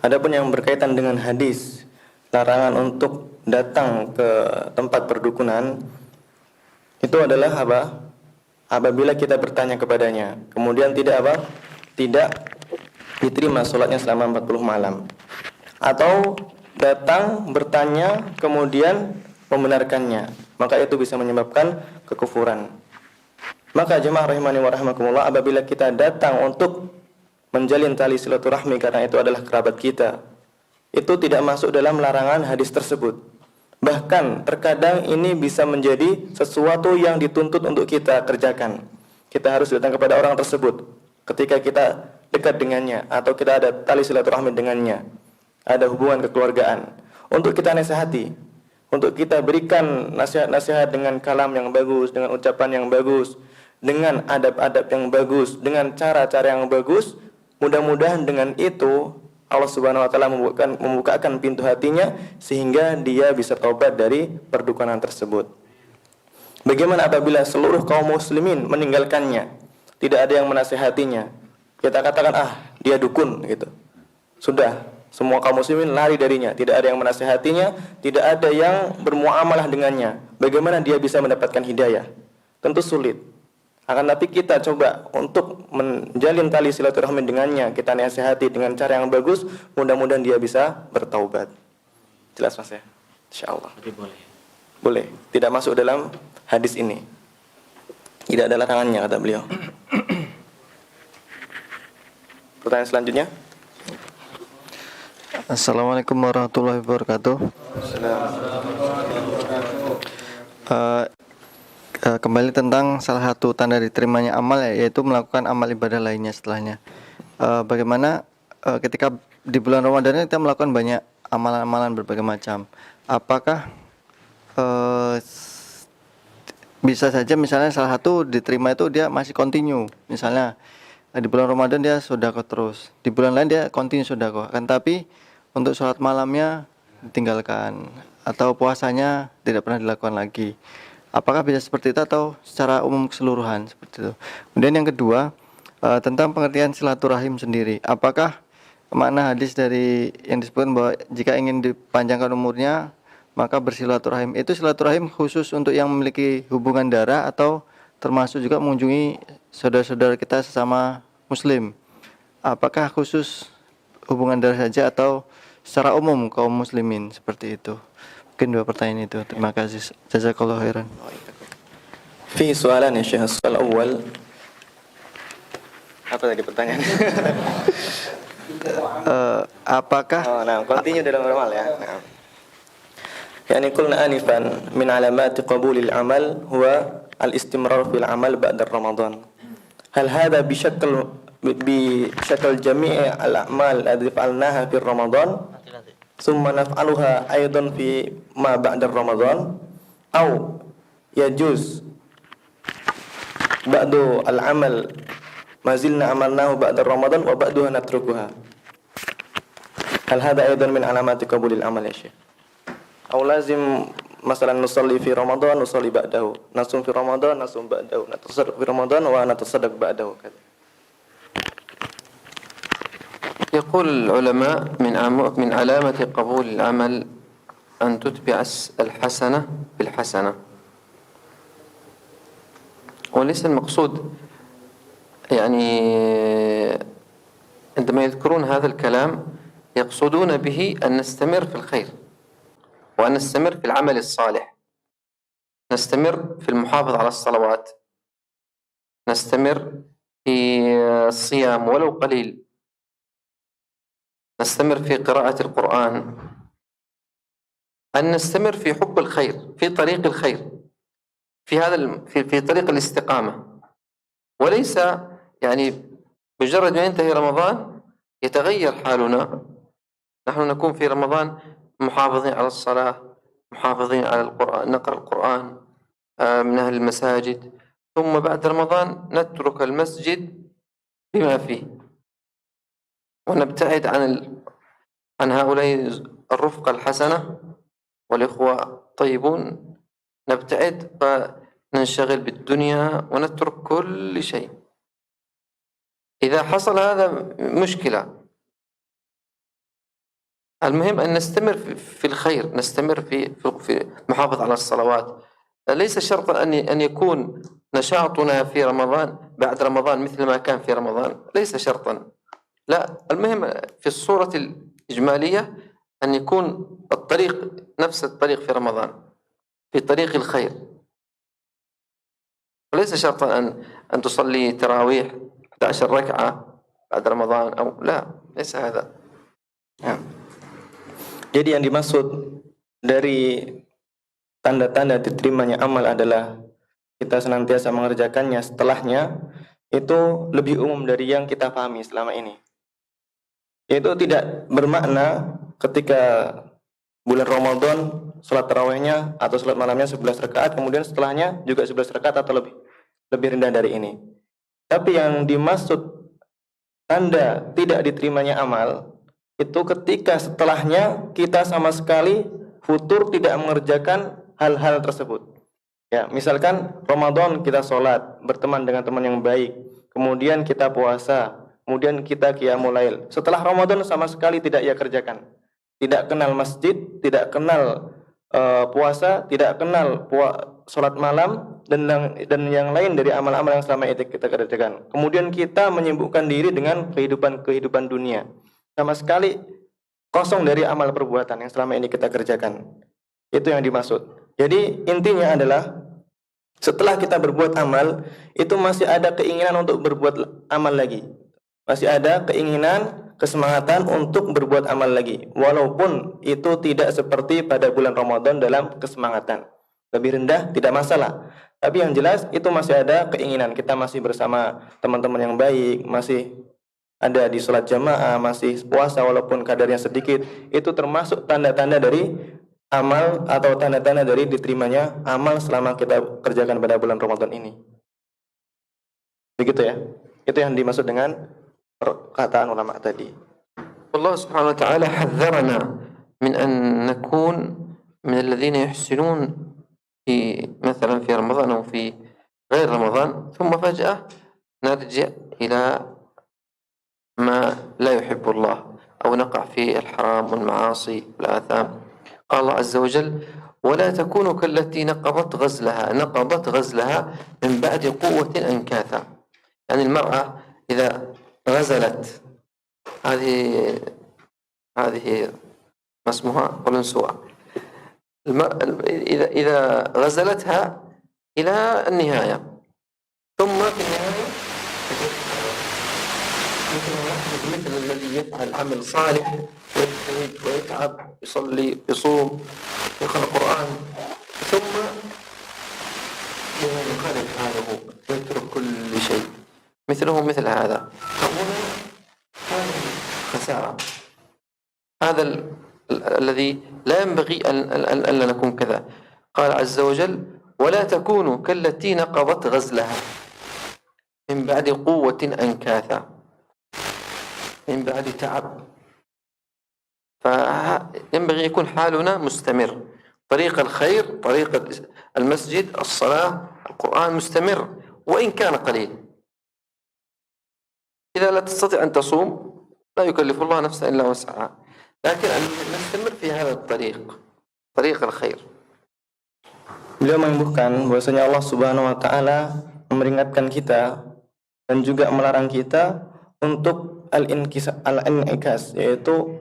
adapun yang berkaitan dengan hadis larangan untuk datang ke tempat perdukunan itu adalah apa? Apabila kita bertanya kepadanya, kemudian tidak diterima sholatnya selama 40 malam, atau datang bertanya kemudian membenarkannya, maka itu bisa menyebabkan kekufuran. Maka jemaah rahimani wa rahimakumullah, apabila kita datang untuk menjalin tali silaturahmi karena itu adalah kerabat kita, itu tidak masuk dalam larangan hadis tersebut. Bahkan terkadang ini bisa menjadi sesuatu yang dituntut untuk kita kerjakan. Kita harus datang kepada orang tersebut ketika kita dekat dengannya atau kita ada tali silaturahmi dengannya, ada hubungan kekeluargaan, untuk kita nasihati, untuk kita berikan nasihat-nasihat dengan kalam yang bagus, dengan ucapan yang bagus, dengan adab-adab yang bagus, dengan cara-cara yang bagus. Mudah-mudahan dengan itu Allah Subhanahu wa taala membukakan pintu hatinya sehingga dia bisa taubat dari perdukunan tersebut. Bagaimana apabila seluruh kaum muslimin meninggalkannya, tidak ada yang menasihatinya? Kita katakan dia dukun gitu. Sudah, semua kaum muslimin lari darinya, tidak ada yang menasihatinya, tidak ada yang bermuamalah dengannya. Bagaimana dia bisa mendapatkan hidayah? Tentu sulit. Akan tapi kita coba untuk menjalin tali silaturahmi dengannya, kita nasihati dengan cara yang bagus, mudah-mudahan dia bisa bertaubat. Jelas Mas ya? Insyaallah. Boleh. Tidak masuk dalam hadis ini. Tidak ada larangannya kata beliau. Pertanyaan selanjutnya. Assalamualaikum warahmatullahi wabarakatuh. Kembali tentang salah satu tanda diterimanya amal, yaitu melakukan amal ibadah lainnya setelahnya. Bagaimana ketika di bulan Ramadan ini kita melakukan banyak amalan-amalan berbagai macam. Apakah bisa saja misalnya salah satu diterima itu dia masih continue, misalnya di bulan Ramadan dia sedekah terus, di bulan lain dia continue sedekah, kan tapi untuk sholat malamnya ditinggalkan atau puasanya tidak pernah dilakukan lagi. Apakah bisa seperti itu atau secara umum keseluruhan seperti itu? Kemudian yang kedua, tentang pengertian silaturahim sendiri. Apakah makna hadis dari yang disebutkan bahwa jika ingin dipanjangkan umurnya maka bersilaturahim, itu silaturahim khusus untuk yang memiliki hubungan darah atau termasuk juga mengunjungi saudara-saudara kita sesama muslim? Apakah khusus hubungan darah saja atau secara umum kaum muslimin seperti itu? Mungkin dua pertanyaan itu. Terima kasih. Jazakallahu khairan. في سؤالان يا شيخ. السؤال الأول Apa tadi pertanyaannya? Apakah Continue dalam ramal ya. Nah. Yani qulna anifan min alamati qabulil amal huwa al-istimrar fil amal ba'da Ramadan. Hal hadha بشكل جميع الأعمال التي فعلناها في رمضان ثم نفعلها أيضا في ما بعد رمضان أو يجوز بعد العمل ما زلنا عملناه بعد رمضان وبعدها نتركها. هل هذا أيضا من علامات قبول العمل يا شيخ؟ أو لازم مثلا نصلي في رمضان نصلي بعده، نصوم في رمضان نصوم بعده، نتصدق في رمضان ونتصدق بعده كذا. يقول العلماء من علامة قبول العمل أن تتبع الحسنة بالحسنة، وليس المقصود يعني عندما يذكرون هذا الكلام يقصدون به أن نستمر في الخير، وأن نستمر في العمل الصالح، نستمر في المحافظة على الصلوات، نستمر في الصيام ولو قليل، نستمر في قراءة القرآن، أن نستمر في حب الخير، في طريق الخير، في طريق الاستقامة، وليس يعني مجرد ما ينتهي رمضان يتغير حالنا. نحن نكون في رمضان محافظين على الصلاة، محافظين على القرآن، نقرأ القرآن، من أهل المساجد، ثم بعد رمضان نترك المسجد بما فيه ونبتعد عن هؤلاء الرفقة الحسنة والإخوة الطيبون، نبتعد وننشغل بالدنيا ونترك كل شيء. إذا حصل هذا مشكلة. المهم أن نستمر في الخير، نستمر في محافظة على الصلوات. ليس شرطا أن يكون نشاطنا في رمضان بعد رمضان مثل ما كان في رمضان، ليس شرطا، لا، المهم في الصورة الإجمالية أن يكون الطريق نفس الطريق في رمضان، في طريق الخير، وليس شرطا أن تصلي تراويح 11 ركعة بعد رمضان أو لا، ليس هذا. Jadi yang dimaksud dari tanda-tanda diterimanya amal adalah kita senantiasa mengerjakannya setelahnya, itu lebih umum dari yang kita pahami selama ini. Itu tidak bermakna ketika bulan Ramadan sholat tarawihnya atau sholat malamnya 11 rakaat, kemudian setelahnya juga 11 rakaat atau lebih rendah dari ini. Tapi yang dimaksud tanda tidak diterimanya amal itu ketika setelahnya kita sama sekali futur tidak mengerjakan hal-hal tersebut. Ya, misalkan Ramadan kita sholat, berteman dengan teman yang baik, kemudian kita puasa, kemudian kita qiyamul lail. Setelah Ramadan sama sekali tidak ia kerjakan. Tidak kenal masjid, tidak kenal puasa, tidak kenal sholat malam dan yang lain dari amal-amal yang selama itu kita kerjakan. Kemudian kita menyibukkan diri dengan kehidupan dunia. Sama sekali kosong dari amal perbuatan yang selama ini kita kerjakan. Itu yang dimaksud. Jadi intinya adalah setelah kita berbuat amal, itu masih ada keinginan untuk berbuat amal lagi. Masih ada keinginan, kesemangatan untuk berbuat amal lagi. Walaupun itu tidak seperti pada bulan Ramadan dalam kesemangatan. Lebih rendah tidak masalah. Tapi yang jelas itu masih ada keinginan. Kita masih bersama teman-teman yang baik, masih ada di sholat jamaah, masih puasa walaupun kadarnya sedikit. Itu termasuk tanda-tanda dari amal atau tanda-tanda dari diterimanya amal selama kita kerjakan pada bulan Ramadan ini. Begitu ya. Itu yang dimaksud dengan perkataan ulama tadi. Allah Subhanahu wa taala حذرنا من أن نكون من الذين يحسنون مثلا في رمضان أو في غير رمضان ثم فجأة نرجع إلى ما لا يحب الله أو نقع في الحرام والمعاصي والآثام. قال الله عز وجل: ولا تكونوا كالتي نقضت غزلها من بعد قوة أنكاثا. يعني المرأة إذا غزلت هذه ما اسمها قلنسوة، إذا غزلتها إلى النهاية ثم في النهاية مثل الذي يفعل عمل صالح ويجتهد ويتعب، يصلي، يصوم، يقرأ القرآن، ثم ينقلب حاله ويترك كل شيء، مثله مثل هذا، فهنا هذه خسارة. هذا الذي لا ينبغي أن نكون كذا. قال عز وجل: ولا تكونوا كالتي نقضت غزلها من بعد قوة أنكاثا، من بعد تعب. فينبغي يكون حالنا مستمر، طريق الخير، طريق المسجد، الصلاة، القرآن مستمر وإن كان قليل. إذا لا تستطيع أن تصوم لا يكلف الله نفسا إلا وسعها، لكن أن نستمر في هذا الطريق، طريق الخير. Beliau menyebutkan bahwasanya Allah Subhanahu wa taala memperingatkan kita dan juga melarang kita untuk al-in'ikas, yaitu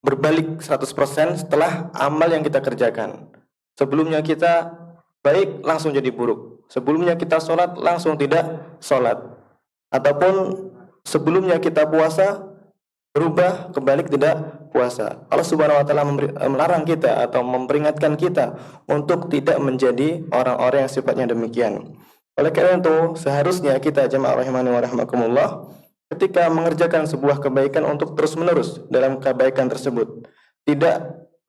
berbalik 100% setelah amal yang kita kerjakan. Sebelumnya kita baik langsung jadi buruk. Sebelumnya kita sholat langsung tidak sholat. Ataupun sebelumnya kita puasa berubah kebalik tidak puasa. Allah Subhanahu wa taala melarang kita atau memperingatkan kita untuk tidak menjadi orang-orang yang sifatnya demikian. Oleh karena itu, seharusnya kita jemaah rahimani wa rahimakumullah ketika mengerjakan sebuah kebaikan untuk terus-menerus dalam kebaikan tersebut. Tidak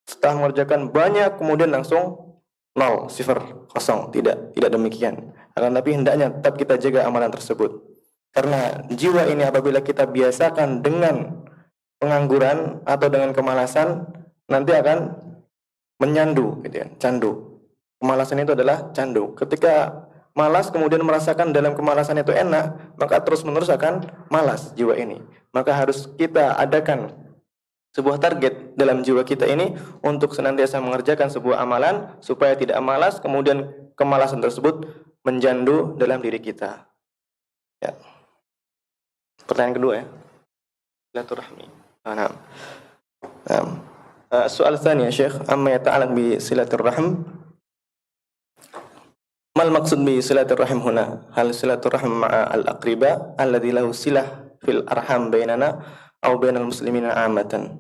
setelah mengerjakan banyak kemudian langsung 0, 0, kosong. Tidak demikian. Akan tapi hendaknya tetap kita jaga amalan tersebut. Karena jiwa ini apabila kita biasakan dengan pengangguran atau dengan kemalasan, nanti akan menyandu, gitu ya, candu. Kemalasan itu adalah candu. Ketika malas kemudian merasakan dalam kemalasan itu enak, maka terus-menerus akan malas jiwa ini. Maka harus kita adakan sebuah target dalam jiwa kita ini untuk senantiasa mengerjakan sebuah amalan supaya tidak malas, kemudian kemalasan tersebut menjandu dalam diri kita. Ya. Pertanyaan kedua ya. Silaturahmi. Nah. Soal tanya Syekh, amma yata'alaq bi silatur rahim. Mal maksud bi silatur rahim huna? Hal silatur rahim ma'a al-aqriba alladhi lahu silah fil arham bainana aw bainal muslimina 'amatan.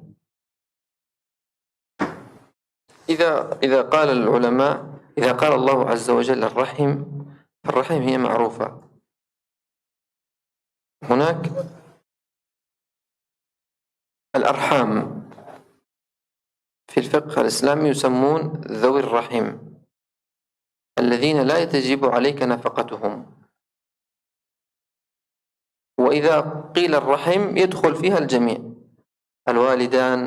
إذا قال العلماء، إذا قال الله عز وجل الرحم، فالرحم هي معروفة. هناك الأرحام في الفقه الإسلامي يسمون ذوي الرحم الذين لا تجب عليك نفقتهم. وإذا قيل الرحم يدخل فيها الجميع، الوالدان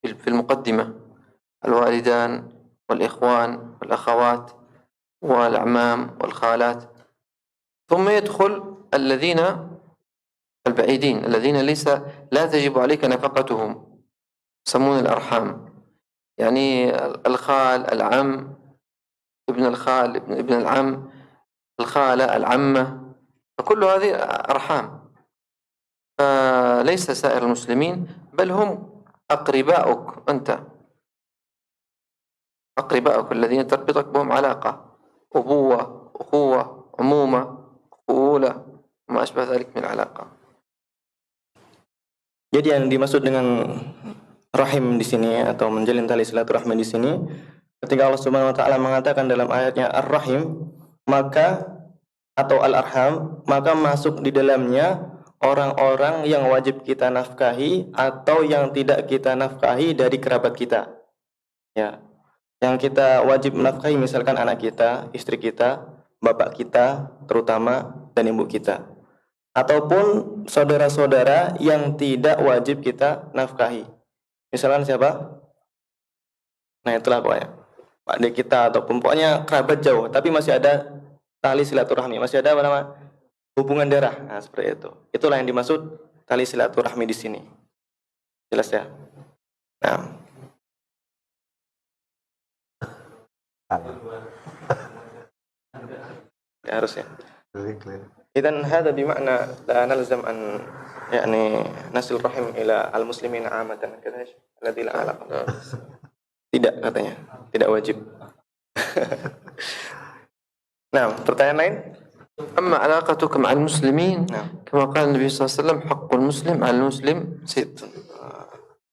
في المقدمة، الوالدان والإخوان والأخوات والأعمام والخالات، ثم يدخل الذين البعيدين الذين لا تجب عليك نفقتهم، يسمون الأرحام، يعني الخال، العم، ابن الخال، ابن العم، الخالة، العمة، فكل هذه أرحام. فليس سائر المسلمين بل هم أقرباؤك، أنت أقرباؤك الذين تربطك بهم علاقة، أبوة، أخوة، عمومة، أخولة، وما أشبه ذلك من العلاقة. Jadi yang dimaksud dengan rahim di sini atau menjalin tali silaturahmi di sini, ketika Allah Subhanahu wa taala mengatakan dalam ayatnya ar-rahim, maka atau al-arham, maka masuk di dalamnya orang-orang yang wajib kita nafkahi atau yang tidak kita nafkahi dari kerabat kita. Ya. Yang kita wajib menafkahi misalkan anak kita, istri kita, bapak kita terutama dan ibu kita. Ataupun saudara-saudara yang tidak wajib kita nafkahi. Misalkan siapa? Nah itulah pokoknya Pak D kita ataupun pokoknya kerabat jauh, tapi masih ada tali silaturahmi, masih ada apa nama hubungan darah. Nah seperti itu. Itulah yang dimaksud tali silaturahmi di sini. Jelas ya? Nah. Ya harusnya. Idan hada bimakna la nalzam an yani nasil rahim ila al-muslimin 'amatan kadza alladhi la alaqa. Tidak katanya, tidak wajib. Nah, pertanyaan lain? أما علاقتك مع المسلمين نعم. كما قال النبي صلى الله عليه وسلم حق المسلم على المسلم ست.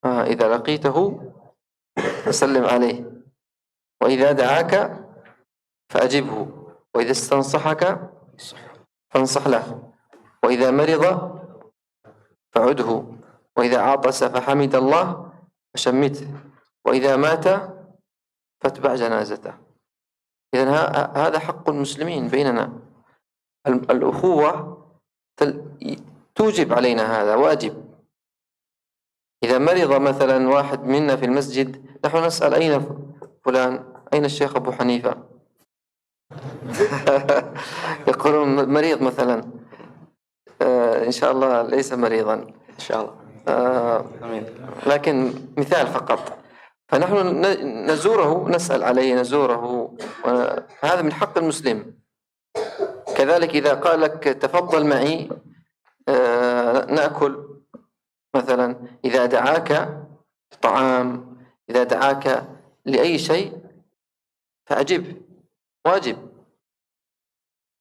إذا لقيته فسلم عليه، وإذا دعاك فأجبه، وإذا استنصحك فانصح له، وإذا مرض فعده، وإذا عطس فحمد الله فشمته، وإذا مات فاتبع جنازته. إذن هذا حق المسلمين بيننا. الأخوة توجب علينا، هذا واجب. إذا مرض مثلا واحد منا في المسجد نحن نسأل أين فلان، أين الشيخ أبو حنيفة؟ يقولون مريض مثلا. إن شاء الله ليس مريضا إن شاء الله. آمين. لكن مثال فقط. فنحن نزوره، نسأل عليه، نزوره، هذا من حق المسلم. كذلك إذا قال لك تفضل معي نأكل مثلا، إذا دعاك طعام، إذا دعاك لأي شيء فأجب، واجب،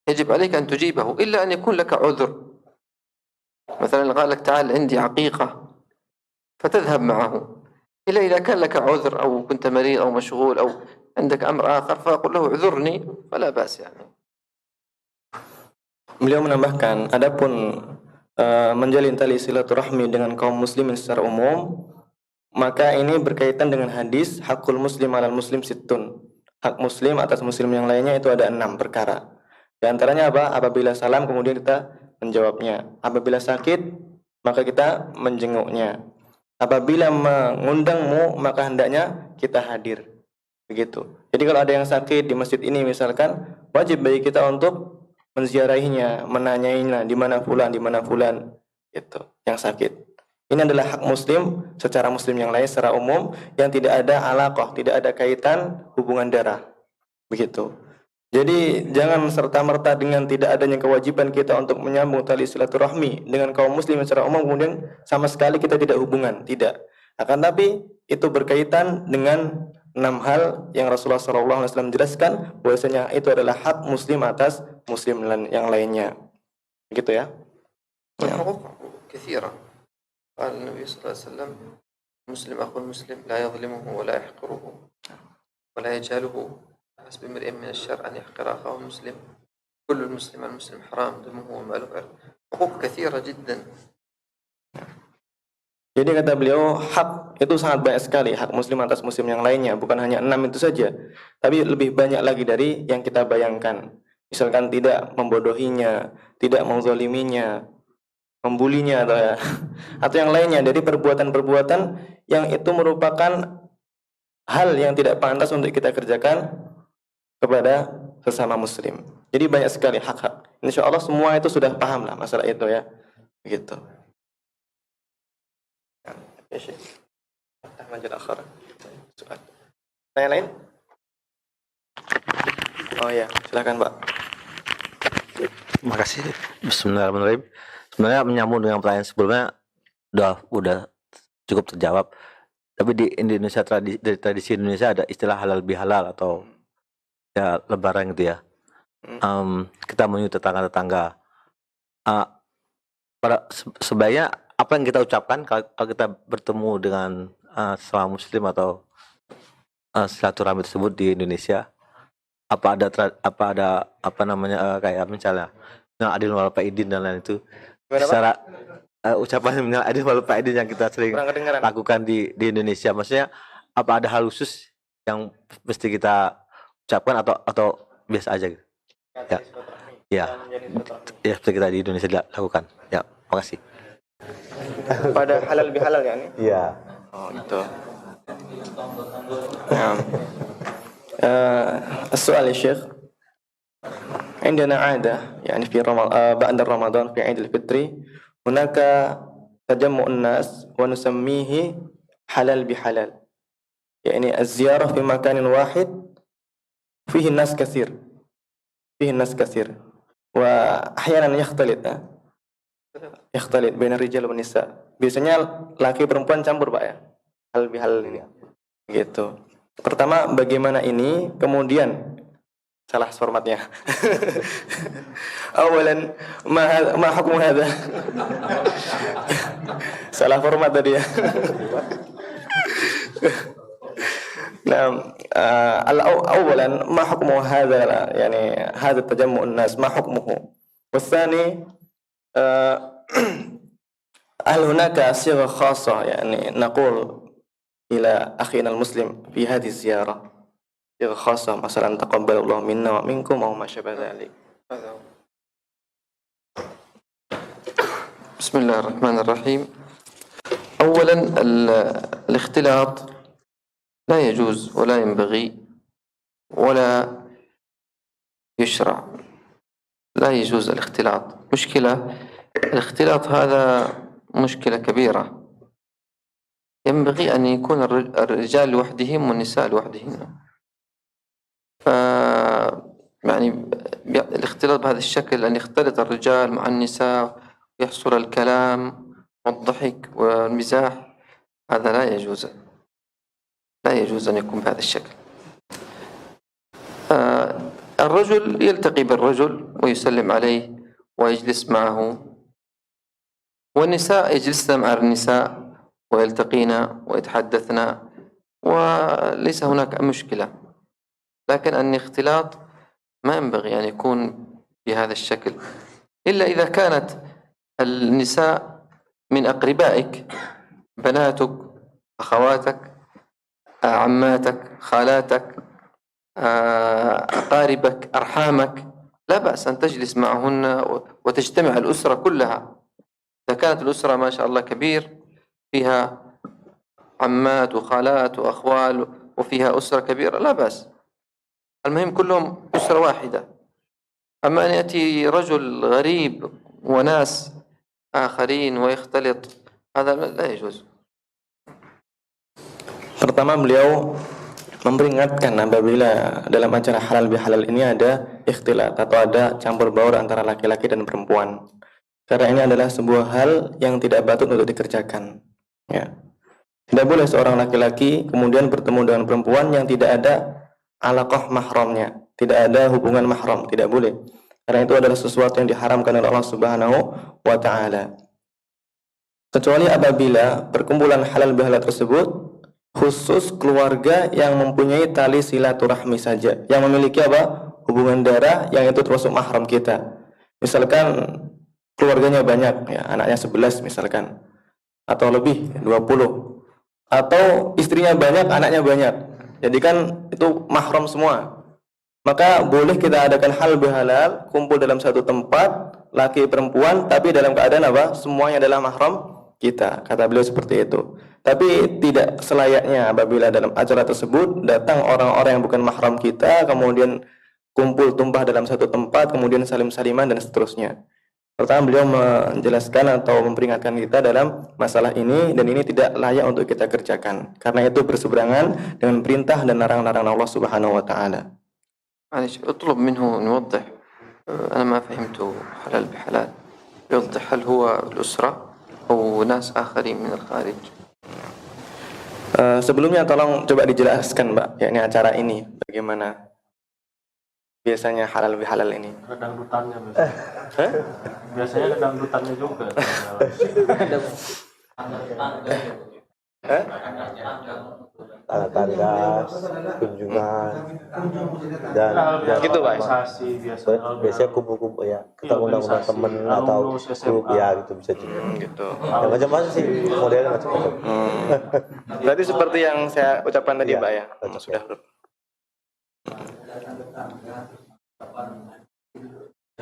يجب عليك أن تجيبه، إلا أن يكون لك عذر. مثلا قال لك تعال عندي عقيقة فتذهب معه، إلا إذا كان لك عذر أو كنت مريض أو مشغول أو عندك أمر آخر فأقول له اعذرني فلا بأس يعني. Beliau menambahkan, adapun menjalin tali silaturahmi dengan kaum muslimin secara umum, maka ini berkaitan dengan hadis hakul muslim alal muslim sittun. Hak muslim atas muslim yang lainnya itu ada 6 perkara. Di antaranya apa? Apabila salam kemudian kita menjawabnya. Apabila sakit maka kita menjenguknya. Apabila mengundangmu maka hendaknya kita hadir. Begitu. Jadi kalau ada yang sakit di masjid ini misalkan, wajib bagi kita untuk menziarahinya, menanyainya di mana fulan itu yang sakit. Ini adalah hak muslim secara muslim yang lain secara umum yang tidak ada alaqah, tidak ada kaitan hubungan darah. Begitu. Jadi jangan serta-merta dengan tidak adanya kewajiban kita untuk menyambung tali silaturahmi dengan kaum muslim secara umum kemudian sama sekali kita tidak hubungan, tidak. Akan tapi itu berkaitan dengan 6 hal yang Rasulullah SAW jelaskan bahwasanya itu adalah hak muslim atas muslim yang lainnya. Begitu ya. الحقوق كثيرة. قال النبي صلى الله عليه وسلم مسلم أخو المسلم لا يظلمه ولا يحقره ولا يجهله حسب امرئ من الشر أن يحقر أخاه المسلم كل المسلم على المسلم حرام دمه وماله وعرضه. حقوق كثيرة جدا. Jadi kata beliau, hak itu sangat banyak sekali, hak muslim atas muslim yang lainnya, bukan hanya 6 itu saja, tapi lebih banyak lagi dari yang kita bayangkan. Misalkan tidak membodohinya, tidak menzaliminya, membulinya atau yang lainnya dari perbuatan-perbuatan yang itu merupakan hal yang tidak pantas untuk kita kerjakan kepada sesama muslim. Jadi banyak sekali hak-hak. Insya Allah semua itu sudah paham lah masalah itu ya. Begitu. Ya Syekh. Lanjut akhir. Soal. Tanya lain? Oh ya, silakan Pak. Terima kasih. Bismillahirrahmanirrahim. Sebenarnya menyambung dengan pertanyaan sebelumnya udah cukup terjawab. Tapi di Indonesia dari tradisi Indonesia ada istilah halal bihalal atau ya lebaran gitu ya. Kita menyuruh tetangga-tetangga. Sebaiknya apa yang kita ucapkan kalau kita bertemu dengan sesama muslim atau silaturahmi tersebut di Indonesia? Apa ada kayak misalnya adil wal faidin dan lain itu secara ucapan minal adil wal faidin yang kita sering lakukan di Indonesia, maksudnya apa ada hal khusus yang mesti kita ucapkan atau biasa aja gitu? Ya seperti kita di Indonesia lakukan. Ya, makasih. Pada halal bihalal ya nih? Iya. Oh itu. السؤال يا شيخ، عندنا عادة يعني في بعد رمضان في عيد الفطر هناك تجمع الناس ونسميه حلال بحلال، يعني الزيارة في مكان واحد فيه الناس كثير وأحيانا يختلط بين الرجال والنساء. Biasanya laki perempuan campur Pak ya, halal bihalal ini gitu. Pertama, bagaimana ini? Kemudian salah formatnya. Awalan ma hukmu hadza? Salah format tadi ya. Nah, awalan ma hukmu hadza, yani hadza tajammu'un nas, ma hukmuhu? Wasani hal hunaka sigha khassah, yani naqul ila akhina al-muslim fi hadhihi ziyarah sigha khassah, masalan taqabbalallahu minna wa minkum wa ma syabah dzalik. بسم الله الرحمن الرحيم. أولا الاختلاط لا يجوز ولا ينبغي ولا يشرع. لا يجوز الاختلاط. الاختلاط هذا مشكلة كبيرة. ينبغي أن يكون الرجال لوحدهم والنساء لوحدهن. يعني الاختلاط بهذا الشكل، أن يختلط الرجال مع النساء ويحصل الكلام والضحك والمزاح، هذا لا يجوز. لا يجوز أن يكون بهذا الشكل. الرجل يلتقي بالرجل ويسلم عليه ويجلس معه، والنساء يجلسن مع النساء ويلتقين ويتحدثن، وليس هناك مشكلة. لكن أن اختلاط ما ينبغي أن يكون بهذا الشكل، إلا إذا كانت النساء من أقربائك، بناتك، أخواتك، عماتك، خالاتك، أقاربك، أرحامك، لا بأس أن تجلس معهن وتجتمع الأسرة كلها. إذا كانت الأسرة ما شاء الله كبير، فيها عمات وخالات وأخوال وفيها أسرة كبيرة، لا بأس. المهم كلهم أسرة واحدة. أما أن يأتي رجل غريب وناس آخرين ويختلط، هذا لا يجوز. Pertama, beliau memperingatkan apabila dalam acara halal bihalal ini ada ikhtilat atau ada campur baur antara laki-laki dan perempuan. Karena ini adalah sebuah hal yang tidak patut untuk dikerjakan. Ya. Tidak boleh seorang laki-laki kemudian bertemu dengan perempuan yang tidak ada alaqah mahramnya, tidak ada hubungan mahram, tidak boleh. Karena itu adalah sesuatu yang diharamkan oleh Allah Subhanahu wa taala. Kecuali apabila perkumpulan halal bihalal tersebut khusus keluarga yang mempunyai tali silaturahmi saja, yang memiliki apa? Hubungan darah yang itu termasuk mahram kita. Misalkan keluarganya banyak, ya, anaknya 11 misalkan, atau lebih 20, atau istrinya banyak, anaknya banyak. Jadi kan itu mahram semua. Maka boleh kita adakan halal bihalal, kumpul dalam satu tempat, laki perempuan, tapi dalam keadaan apa? Semuanya adalah mahram kita. Kata beliau seperti itu. Tapi tidak selayaknya apabila dalam acara tersebut datang orang-orang yang bukan mahram kita, kemudian kumpul tumpah dalam satu tempat, kemudian salim-saliman dan seterusnya. Pertama, beliau menjelaskan atau memperingatkan kita dalam masalah ini, dan ini tidak layak untuk kita kerjakan karena itu berseberangan dengan perintah dan larangan-larangan Allah Subhanahu wa taala. معلش اطلب منه أن يوضح. أنا ما فهمته حلال بحلال. يوضح هل هو الأسرة أو ناس آخرين من الخارج. Sebelumnya tolong coba dijelaskan, Mbak, yakni acara ini bagaimana biasanya halal bihalal ini. Ada dangdutannya biasanya. Biasanya ada dangdutannya juga. Tanda kunjungan dan Gitu, Pak. biasanya kumpul-kumpul ya, kita undang-undang temen atau grup ya gitu bisa juga. Gitu. Ya, macam-macam sih modelnya macam-macam. Berarti seperti yang saya ucapkan tadi, Iya, Pak, ya. betul. Sudah.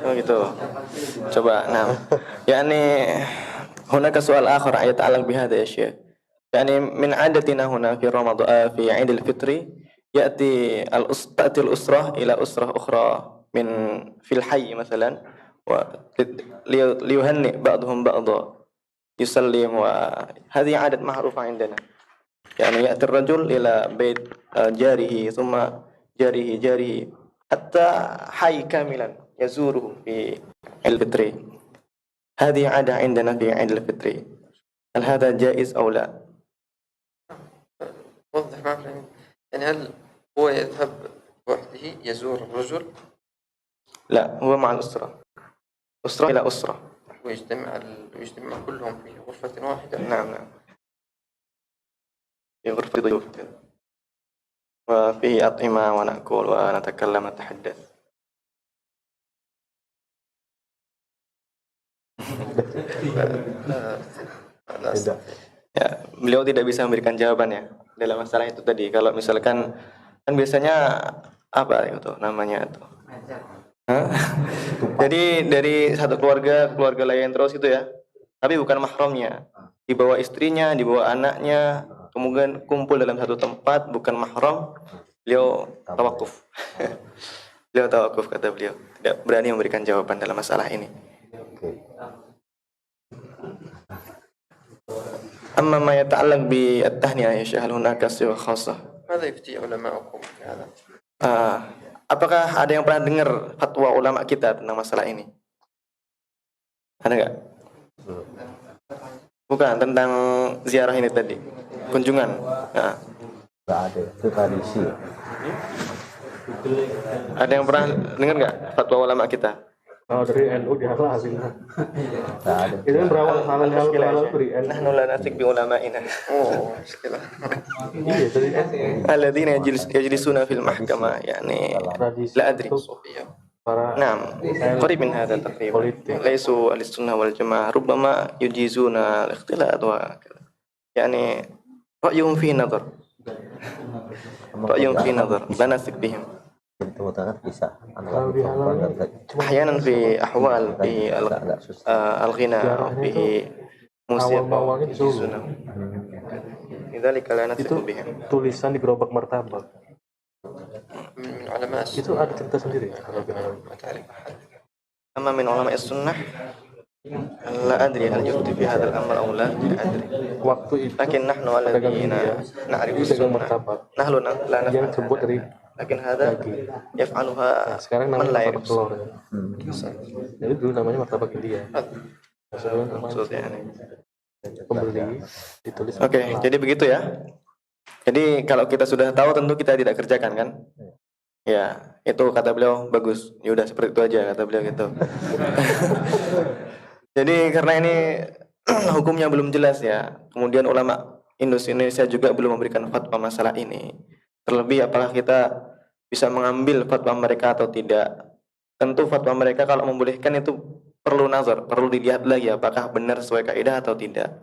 Oh gitu. Coba. Nah, yakni hunaka soal akhar yata'allaq bihadha asya. يعني من عادتنا هنا في رمضان في عيد الفطر تأتي الأسرة إلى أسرة أخرى من في الحي مثلا ليهنئ بعضهم بعضا يسلم، وهذه عادة معروفة عندنا. يعني يأتي الرجل إلى بيت جاره ثم جاره حتى حي كاملا يزوره في عيد الفطر. هذه عادة عندنا في عيد الفطر. هل هذا جائز أو لا؟ وضح ما فهمت. يعني هل هو يذهب وحده به يزور الرجل لا هو مع الأسرة، أسرة إلى أسرة. ويجتمع كلهم في غرفة واحدة. نعم نعم، في غرفة ضيوف كذا، وفيه أطعمة ونأكل ونتكلم نتحدث. Ya, beliau tidak bisa memberikan jawabannya dalam masalah itu tadi. Kalau misalkan kan biasanya apa itu namanya itu? Hah? Jadi dari satu keluarga lain terus itu ya, tapi bukan mahramnya, dibawa istrinya, dibawa anaknya, kemudian kumpul dalam satu tempat bukan mahram, beliau tawakuf. Beliau tawakuf, kata beliau, tidak berani memberikan jawaban dalam masalah ini. Amma ma yata'allaq bi at-tahniyah ya Syekh, hal hunaka siwa khassah? ماذا يفتي علماؤكم في هذا؟ Apakah ada yang pernah dengar fatwa ulama kita tentang masalah ini? Ada nggak? Bukan, tentang ziarah ini tadi, kunjungan. Nah. Nggak ada, itu tradisi. Ada yang pernah dengar nggak fatwa ulama kita? Kalau dari NU dihalah hasilnya. Nggak ada. Itu kan berawal halal dari NU. Nahnu la nasik bi ulama'ina. Oh, istilah. Iya dari NU. Alladzina yajlisuna fil mahkamah, yani Tradisi la adri. para Naam, qarib min hadha taqriban. Politik. Laisu ahlis-sunnah wal jamaah, rubbama yujizuna al-ikhtilat wa kadha. Yani ra'yuhum fi nadhar. Ra'yuhum fi nadhar, la nasik bihim. Itu mutangan bisa. Kalau di halal أحيانا في أحوال في الغناء أو في موسيقى awal-awalnya disuruh. يجيزونه. لذلك لا نثق Itu بهم. tulisan di gerobak martabak. من علماء السنة. Itu ada cerita sendiri. ما تعرف أحد. أما من علماء السنة لا أدري هل يفتي في هذا الأمر أو لا أدري. Waktu itu لكن نحن الذين نعرف dia dagang السنة martabak. نحن لا Yang نفعل terbuat dari لكن هذا يفعلها sekarang من namanya لا martabak يعرف. telur. Ya. Jadi dulu namanya martabak India. Sekarang maksud yani. pembeli ditulis. Oke, jadi begitu ya. Jadi kalau kita sudah tahu tentu kita tidak kerjakan kan? Ya, itu kata beliau bagus. Ya udah seperti itu aja kata beliau gitu. Jadi karena ini hukumnya belum jelas ya. Kemudian ulama Indonesia juga belum memberikan fatwa masalah ini. Terlebih apakah kita bisa mengambil fatwa mereka atau tidak. Tentu fatwa mereka kalau membolehkan itu perlu nazar, perlu dilihat lagi apakah benar sesuai kaidah atau tidak.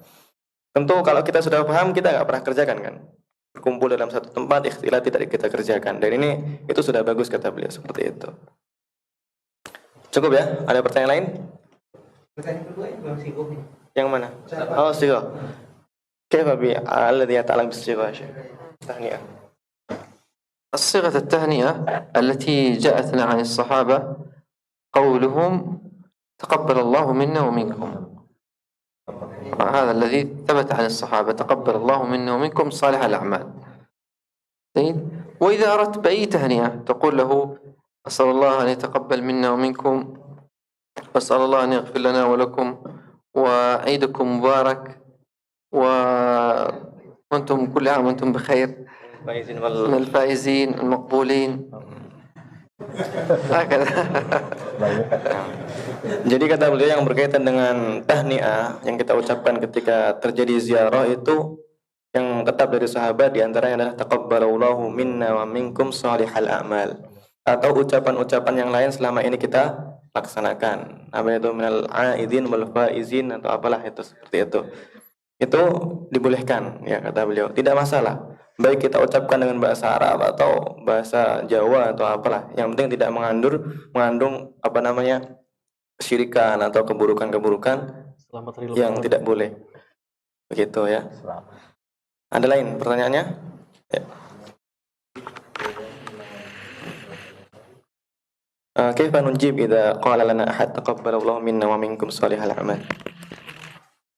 Tentu kalau kita sudah paham kita nggak pernah kerjakan kan. Berkumpul dalam satu tempat, ikhtilat tidak kita kerjakan. Dan ini itu sudah bagus kata beliau seperti itu. Cukup ya? Ada pertanyaan lain? Pertanyaan kedua ini belum singgung nih. Yang mana? Oh, sigha. Kaifa bi alladhi yata'allaq bis-sigha ya Syekh? Tahniah. الصيغة التهنئة التي جاءتنا عن الصحابة قولهم تقبل الله منا ومنكم. هذا الذي ثبت عن الصحابة، تقبل الله منا ومنكم صالح الأعمال. زين. وإذا أردت بأي تهنئة تقول له أسأل الله أن يتقبل منا ومنكم، وأسأل الله أن يغفر لنا ولكم، وعيدكم مبارك، وأنتم كل عام وأنتم بخير، من الفائزين المقبولين. هكذا. Jadi kata beliau yang berkaitan dengan tahniah yang kita ucapkan ketika terjadi ziarah itu yang tetap dari sahabat diantaranya adalah taqabbalallahu minna wa minkum salihal a'mal, atau ucapan-ucapan yang lain selama ini kita laksanakan. Apa itu minal aidin wal faizin atau apalah itu seperti itu. Itu dibolehkan ya kata beliau, tidak masalah. Baik kita ucapkan dengan bahasa Arab atau bahasa Jawa atau apalah, yang penting tidak mengandung apa namanya kesyirikan atau keburukan-keburukan yang tidak boleh. Begitu ya. Ada lain pertanyaannya? Ya. Kaifa nujib idza qala lana ahad taqabbalallahu minna wa minkum salihal a'mal?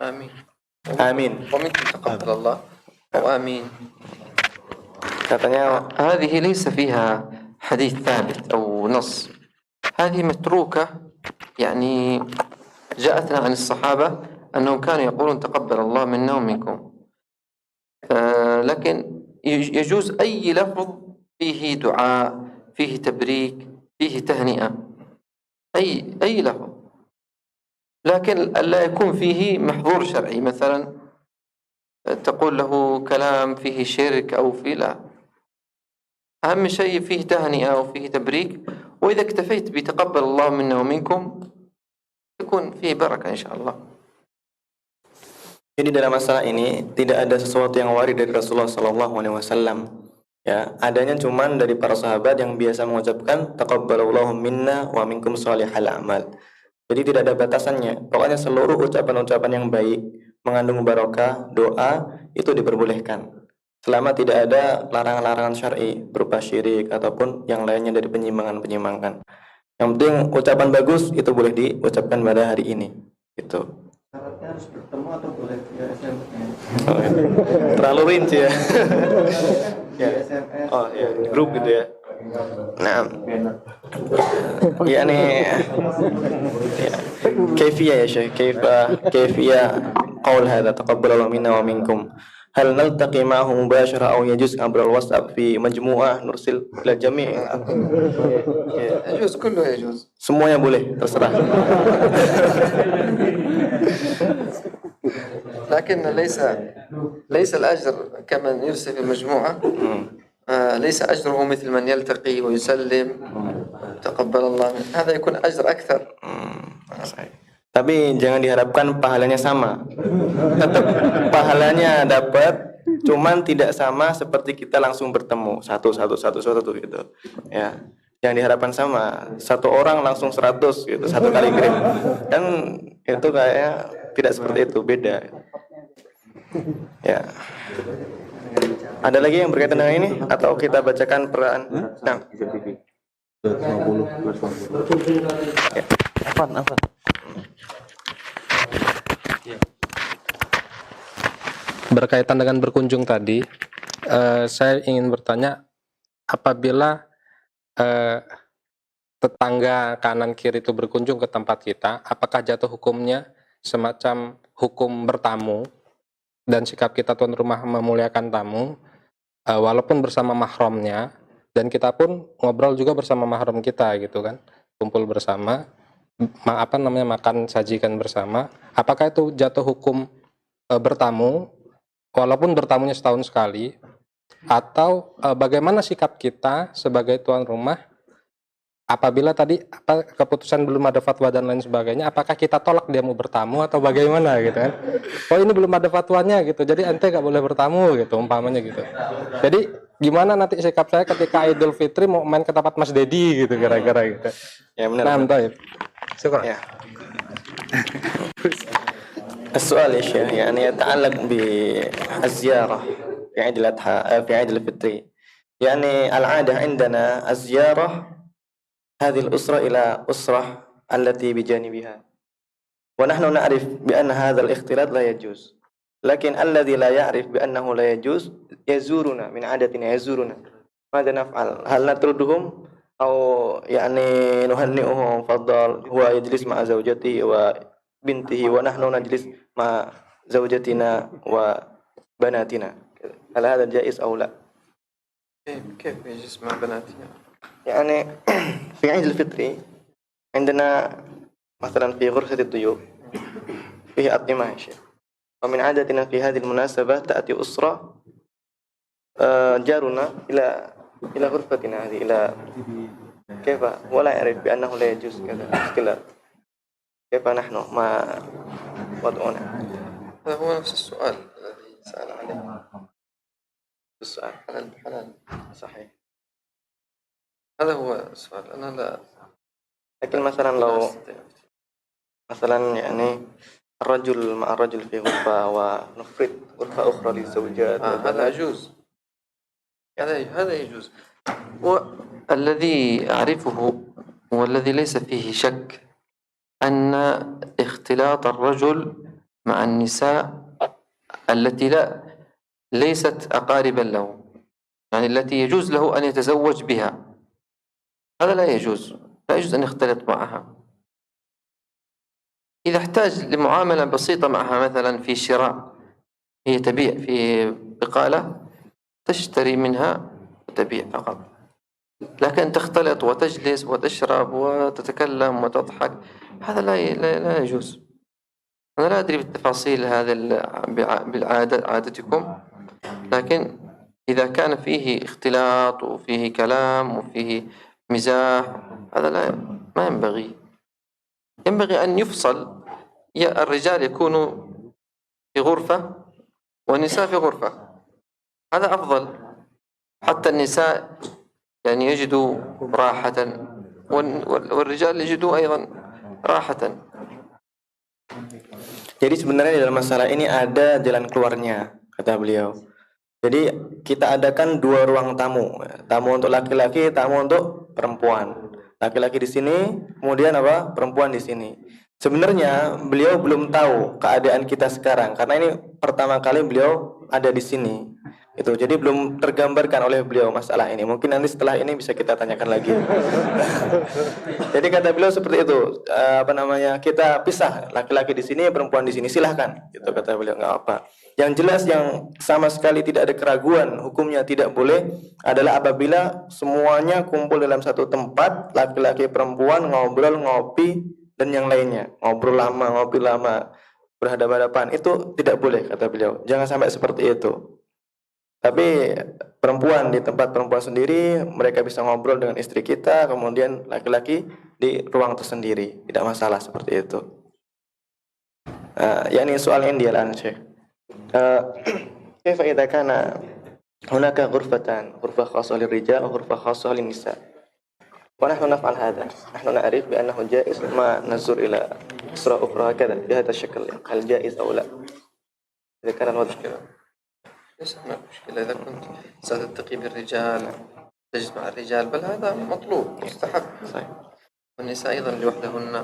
آمين. Amin. ومنكم تقبل الله. وآمين. Katanya هذه ليس فيها حديث ثابت أو نص، هذه متروكة، يعني جاءتنا عن الصحابة أنهم كانوا يقولون تقبل الله منا ومنكم، لكن يجوز أي لفظ فيه دعاء، فيه تبريك، فيه تهنئة، أي لفظ، لكن ألا يكون فيه محظور شرعي، مثلا تقول له كلام فيه شرك أو فيه، لا، أهم شيء فيه تهنئة وفيه تبريك. وإذا اكتفيت بتقبل الله منا ومنكم يكون فيه بركة إن شاء الله. Jadi dalam masalah ini tidak ada sesuatu yang warid dari Rasulullah SAW. Ya, adanya cuman dari para sahabat yang biasa mengucapkan taqabbalallahu minna wa minkum shalihal amal. Jadi tidak ada batasannya. Pokoknya seluruh ucapan-ucapan yang baik mengandung barokah, doa itu diperbolehkan. Selama tidak ada larangan-larangan syar'i berupa syirik ataupun yang lainnya dari penyimpangan-penyimpangan. Yang penting ucapan bagus itu boleh diucapkan pada hari ini. Gitu. Syaratnya harus bertemu atau boleh via SMS? Terlalu rinci ya. Via SMS. Oh iya, di grup gitu ya. Nah, يعني كيفية يا شيخ كيفية قول هذا تقبل الله منا ومنكم هل نلتقي معه مباشرة أو يجوز عبر الواتساب في مجموعة نرسل إلى الجميع؟ يجوز، كله يجوز. Semuanya boleh, terserah. لكن ليس الأجر كمن يرسل في المجموعة، ليس أجره مثل من يلتقي ويسلم تقبل الله منه. هذا يكون أجر أكثر. Tapi jangan diharapkan pahalanya sama. Tetap pahalanya dapat, cuman tidak sama seperti kita langsung bertemu satu gitu. Ya, yang diharapkan sama. Satu orang langsung 100 gitu, satu kali kirim. Kan itu kayaknya tidak seperti itu, beda. Ya. Ada lagi yang berkaitan dengan ini atau kita bacakan peraan? Nah. Ya. Apa? Berkaitan dengan berkunjung tadi, saya ingin bertanya, apabila tetangga kanan kiri itu berkunjung ke tempat kita, apakah jatuh hukumnya semacam hukum bertamu dan sikap kita tuan rumah memuliakan tamu, walaupun bersama mahramnya, dan kita pun ngobrol juga bersama mahram kita gitu kan, kumpul bersama, makan sajikan bersama, apakah itu jatuh hukum bertamu walaupun bertamunya setahun sekali, atau bagaimana sikap kita sebagai tuan rumah apabila tadi keputusan belum ada fatwa dan lain sebagainya, apakah kita tolak dia mau bertamu atau bagaimana gitu kan? Oh ini belum ada fatwanya gitu, jadi ente gak boleh bertamu gitu umpamanya gitu. Jadi gimana nanti sikap saya ketika Idul Fitri mau main ke tempat Mas Dedi gitu kira-kira gitu. Ya benar. Nah, baik. Syukur. Ya. السؤال يا شيخ يعني يتعلق بالزيارة في عيد الأضحى في عيد الفطر. يعني العادة عندنا الزيارة هذه الأسرة إلى أسرة التي بجانبها، ونحن نعرف بأن هذا الاختلاط لا يجوز، لكن الذي لا يعرف بأنه لا يجوز يزورنا من عادتنا يزورنا، ماذا نفعل؟ هل نطردهم أو يعني نهنئهم فضل هو يجلس مع زوجته وبنته ونحن نجلس مع زوجتنا وبناتنا، هل هذا جائز أو لا؟ كيف يجلس مع بناتنا؟ يعني في عيد الفطر عندنا مثلا في غرفة الضيوف فيه أطعمة يا شيخ، ومن عادتنا في هذه المناسبة تأتي أسرة جارنا إلى غرفتنا هذه إلى كيف ولا يعرف بأنه لا يجوز كذا مشكلة، كيف نحن ما وضعنا؟ هذا هو نفس السؤال الذي سأل عليه. السؤال حلال صحيح. هذا هو السؤال. أنا لا. لكن مثلا لو مثلا يعني الرجل مع الرجل في غرفة ونفرد غرفة أخرى للزوجات هذا يجوز. هذا يجوز. والذي أعرفه والذي ليس فيه شك أن اختلاط الرجل مع النساء التي ليست أقاربا له، يعني التي يجوز له أن يتزوج بها، هذا لا يجوز أن يختلط معها. إذا احتاج لمعاملة بسيطة معها مثلا في شراء، هي تبيع في بقالة، تشتري منها وتبيع فقط، لكن تختلط وتجلس وتشرب وتتكلم وتضحك، هذا لا يجوز. أنا لا أدري بالتفاصيل هذا عادتكم، لكن إذا كان فيه اختلاط وفيه كلام وفيه مزاح هذا ما ينبغي. ينبغي أن يفصل، الرجال يكونوا في غرفة والنساء في غرفة، هذا أفضل، حتى النساء يعني يجدوا راحة والرجال يجدوا أيضا راحة. Jadi sebenarnya dalam masalah ini ada jalan keluarnya, kata beliau. Jadi kita adakan dua ruang tamu, tamu untuk laki-laki, tamu untuk perempuan. Laki-laki di sini, kemudian perempuan di sini. Sebenarnya beliau belum tahu keadaan kita sekarang, karena ini pertama kali beliau ada di sini. Itu jadi belum tergambarkan oleh beliau masalah ini. Mungkin nanti setelah ini bisa kita tanyakan lagi. Jadi kata beliau seperti itu, kita pisah, laki-laki di sini, perempuan di sini, silahkan. Itu kata beliau, nggak apa. Yang jelas yang sama sekali tidak ada keraguan, hukumnya tidak boleh adalah apabila semuanya kumpul dalam satu tempat, laki-laki perempuan ngobrol, ngopi dan yang lainnya, ngobrol lama, ngopi lama, berhadapan-hadapan, itu tidak boleh kata beliau. Jangan sampai seperti itu. Tapi perempuan di tempat perempuan sendiri, mereka bisa ngobrol dengan istri kita, kemudian laki-laki di ruang tersendiri, tidak masalah seperti itu. Yani soal ini dia Syekh. Kaifa idza kana hunaka ghurfatan, ghurfah khassah lirijal wa ghurfah khassah linnisa. Wa nahnu naf'al hadha. Nahnu na'rif bi annahu jaiz ma nazur ila isra ukhra kadha bi hadha ash-shakl. Hal jaiz aw la? Idza kana al-wadh ليس هناك مشكلة إذا كنت ستلتقي بالرجال تجلس مع الرجال، بل هذا مطلوب مستحب. صحيح. والنساء أيضا لوحدهن،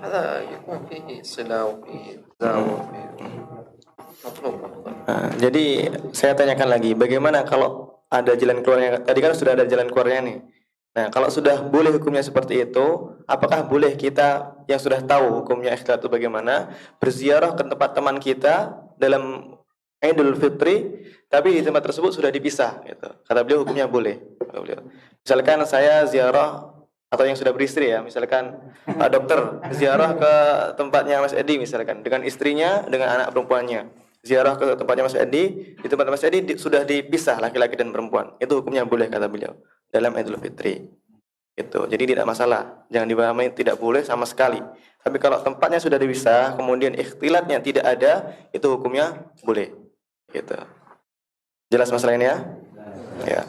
هذا يكون فيه صلة وفيه تزاور وفيه مطلوب أفضل. Jadi saya tanyakan lagi, bagaimana kalau ada jalan keluarnya? Tadi kan sudah ada jalan keluarnya nih. Nah, kalau sudah boleh hukumnya seperti itu, apakah boleh kita yang sudah tahu hukumnya ikhtilat itu bagaimana berziarah ke tempat teman kita dalam Idul Fitri, tapi di tempat tersebut sudah dipisah gitu. Kata beliau hukumnya boleh. Kata beliau. Misalkan saya ziarah, atau yang sudah beristri ya, misalkan Pak Dokter ziarah ke tempatnya Mas Edi misalkan dengan istrinya, dengan anak perempuannya. Ziarah ke tempatnya Mas Edi, di tempat Mas Edi sudah dipisah laki-laki dan perempuan. Itu hukumnya boleh kata beliau dalam Idul Fitri. Gitu. Jadi tidak masalah. Jangan dipahami tidak boleh sama sekali. Tapi kalau tempatnya sudah dipisah, kemudian ikhtilatnya tidak ada, itu hukumnya boleh. Gitu. Jelas masalah ini ya? Ya.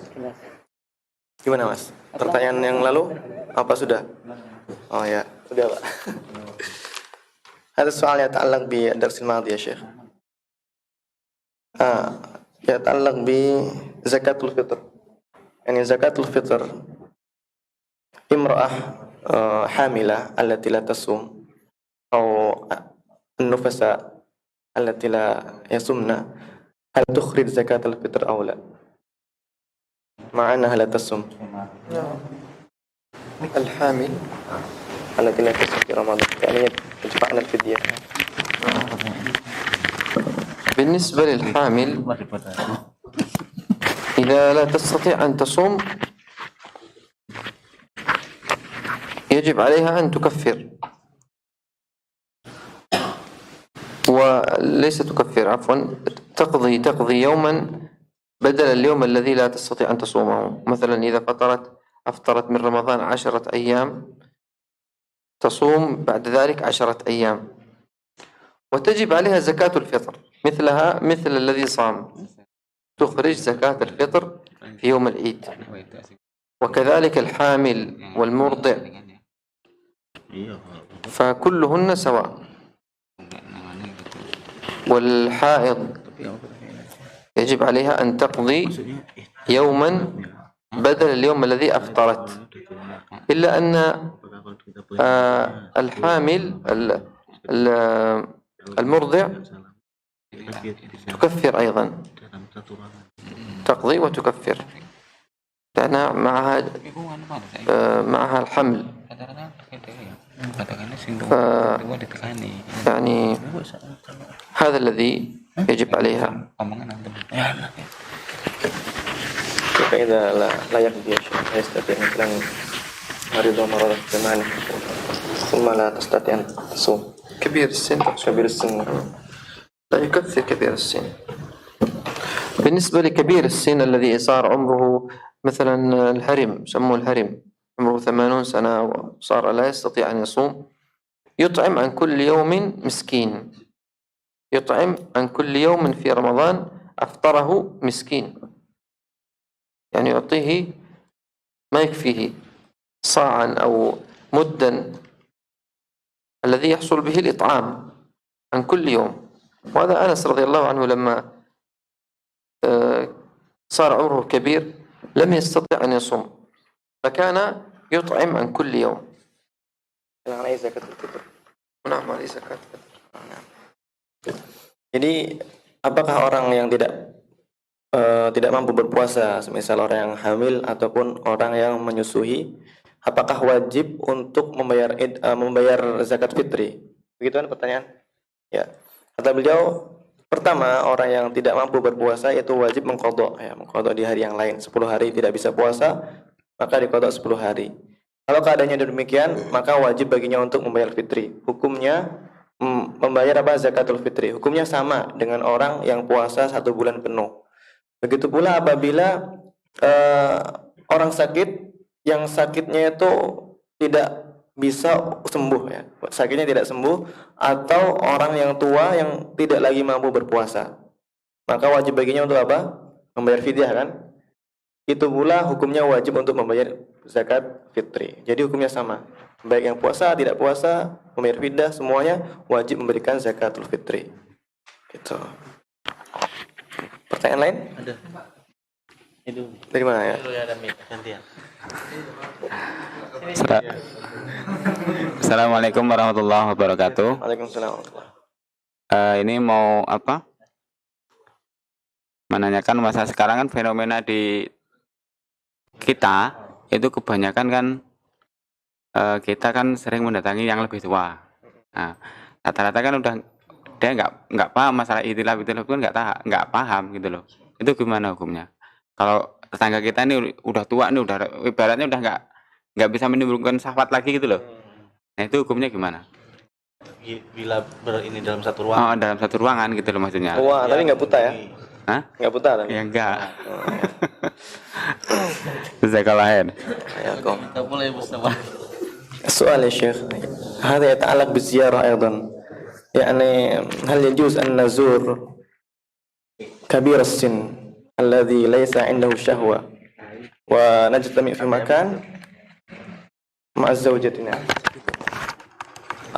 Gimana Mas? Pertanyaan yang lalu apa sudah? Oh ya, sudah Pak. Ada soal يتعلق بالدرس الماضي يا شيخ. يتعلق بزكاة الفطر. يعني زكاة الفطر امرأة حاملة التي لا تصوم أو النفساء التي لا يصومن هل تخرج زكاة الفطر أو لا؟ مع أنها لا تصوم. الحامل التي لا تصوم في رمضان يعني يدفعن الفدية. بالنسبة للحامل إذا لا تستطيع أن تصوم يجب عليها أن تكفر، وليس تكفر عفوا، تقضي يوما بدل اليوم الذي لا تستطيع أن تصومه. مثلا إذا أفطرت من رمضان 10 أيام تصوم بعد ذلك 10 أيام، وتجب عليها زكاة الفطر مثل الذي صام، تخرج زكاة الفطر في يوم العيد. وكذلك الحامل والمرضع فكلهن سواء. والحائض يجب عليها أن تقضي يوما بدل اليوم الذي أفطرت، إلا أن الحامل المرضع تكفر أيضا، تقضي وتكفر لأن معها الحمل. يعني هذا الذي يجب عليها. فإذا لا يقضي شيء لا يستطيع مثلا مريض مرض زمان ثم لا تستطيع أن تصوم كبير السن كبير السن. لا يكفر كبير السن. بالنسبة لكبير السن الذي صار عمره مثلا الهرم، سموه الهرم، عمره 80 سنة وصار لا يستطيع أن يصوم، يطعم عن كل يوم مسكين، يطعم عن كل يوم في رمضان أفطره مسكين، يعني يعطيه ما يكفيه صاعا أو مدا الذي يحصل به الإطعام عن كل يوم. وهذا أنس رضي الله عنه لما صار عمره كبير لم يستطع أن يصوم فكان يطعم عن كل يوم. نعم عليه زكاة. Jadi apakah orang yang tidak mampu berpuasa, semisal orang yang hamil ataupun orang yang menyusui, apakah wajib untuk membayar zakat fitri? Begitu kan pertanyaan? Ya. Kata beliau, pertama orang yang tidak mampu berpuasa itu wajib mengqadha, mengqadha di hari yang lain. 10 hari tidak bisa puasa, maka diqadha 10 hari. Kalau keadaannya demikian, maka wajib baginya untuk membayar fitri. Hukumnya membayar zakatul fitri. Hukumnya sama dengan orang yang puasa 1 bulan penuh. Begitu pula apabila orang sakit yang sakitnya itu tidak bisa sembuh, sakitnya tidak sembuh, atau orang yang tua yang tidak lagi mampu berpuasa, maka wajib baginya untuk apa? Membayar fidyah kan? Itu pula hukumnya wajib untuk membayar zakat fitri. Jadi hukumnya sama, baik yang puasa tidak puasa, membayar fidyah, semuanya wajib memberikan zakatul fitri. Gitu. Pertanyaan lain? Ada. Itu. Dari mana ya? Assalamualaikum warahmatullahi wabarakatuh. Waalaikumsalam. Ini mau apa? Menanyakan masa sekarang kan fenomena di kita itu kebanyakan kan kita kan sering mendatangi yang lebih tua. Nah, rata-rata kan udah dia nggak paham masalah itilaf pun nggak paham gitu loh. Itu gimana hukumnya? Kalau tetangga kita ini udah tua nih, udah ibaratnya udah nggak bisa menimbulkan syahwat lagi gitu loh. Nah itu hukumnya gimana? Bila ini dalam satu ruangan. Oh, dalam satu ruangan gitu loh maksudnya. Wah, tapi nggak buta ya? Hah? Nggak buta tapi? Ya enggak. Jazakallah. Kita mulai bersama. السؤال يا شيخ هذا يتعلق بالزيارة أيضا يعني هل يجوز أن نزور كبير السن الذي ليس عنده شهوة ونجتمع في مكان مع زوجتنا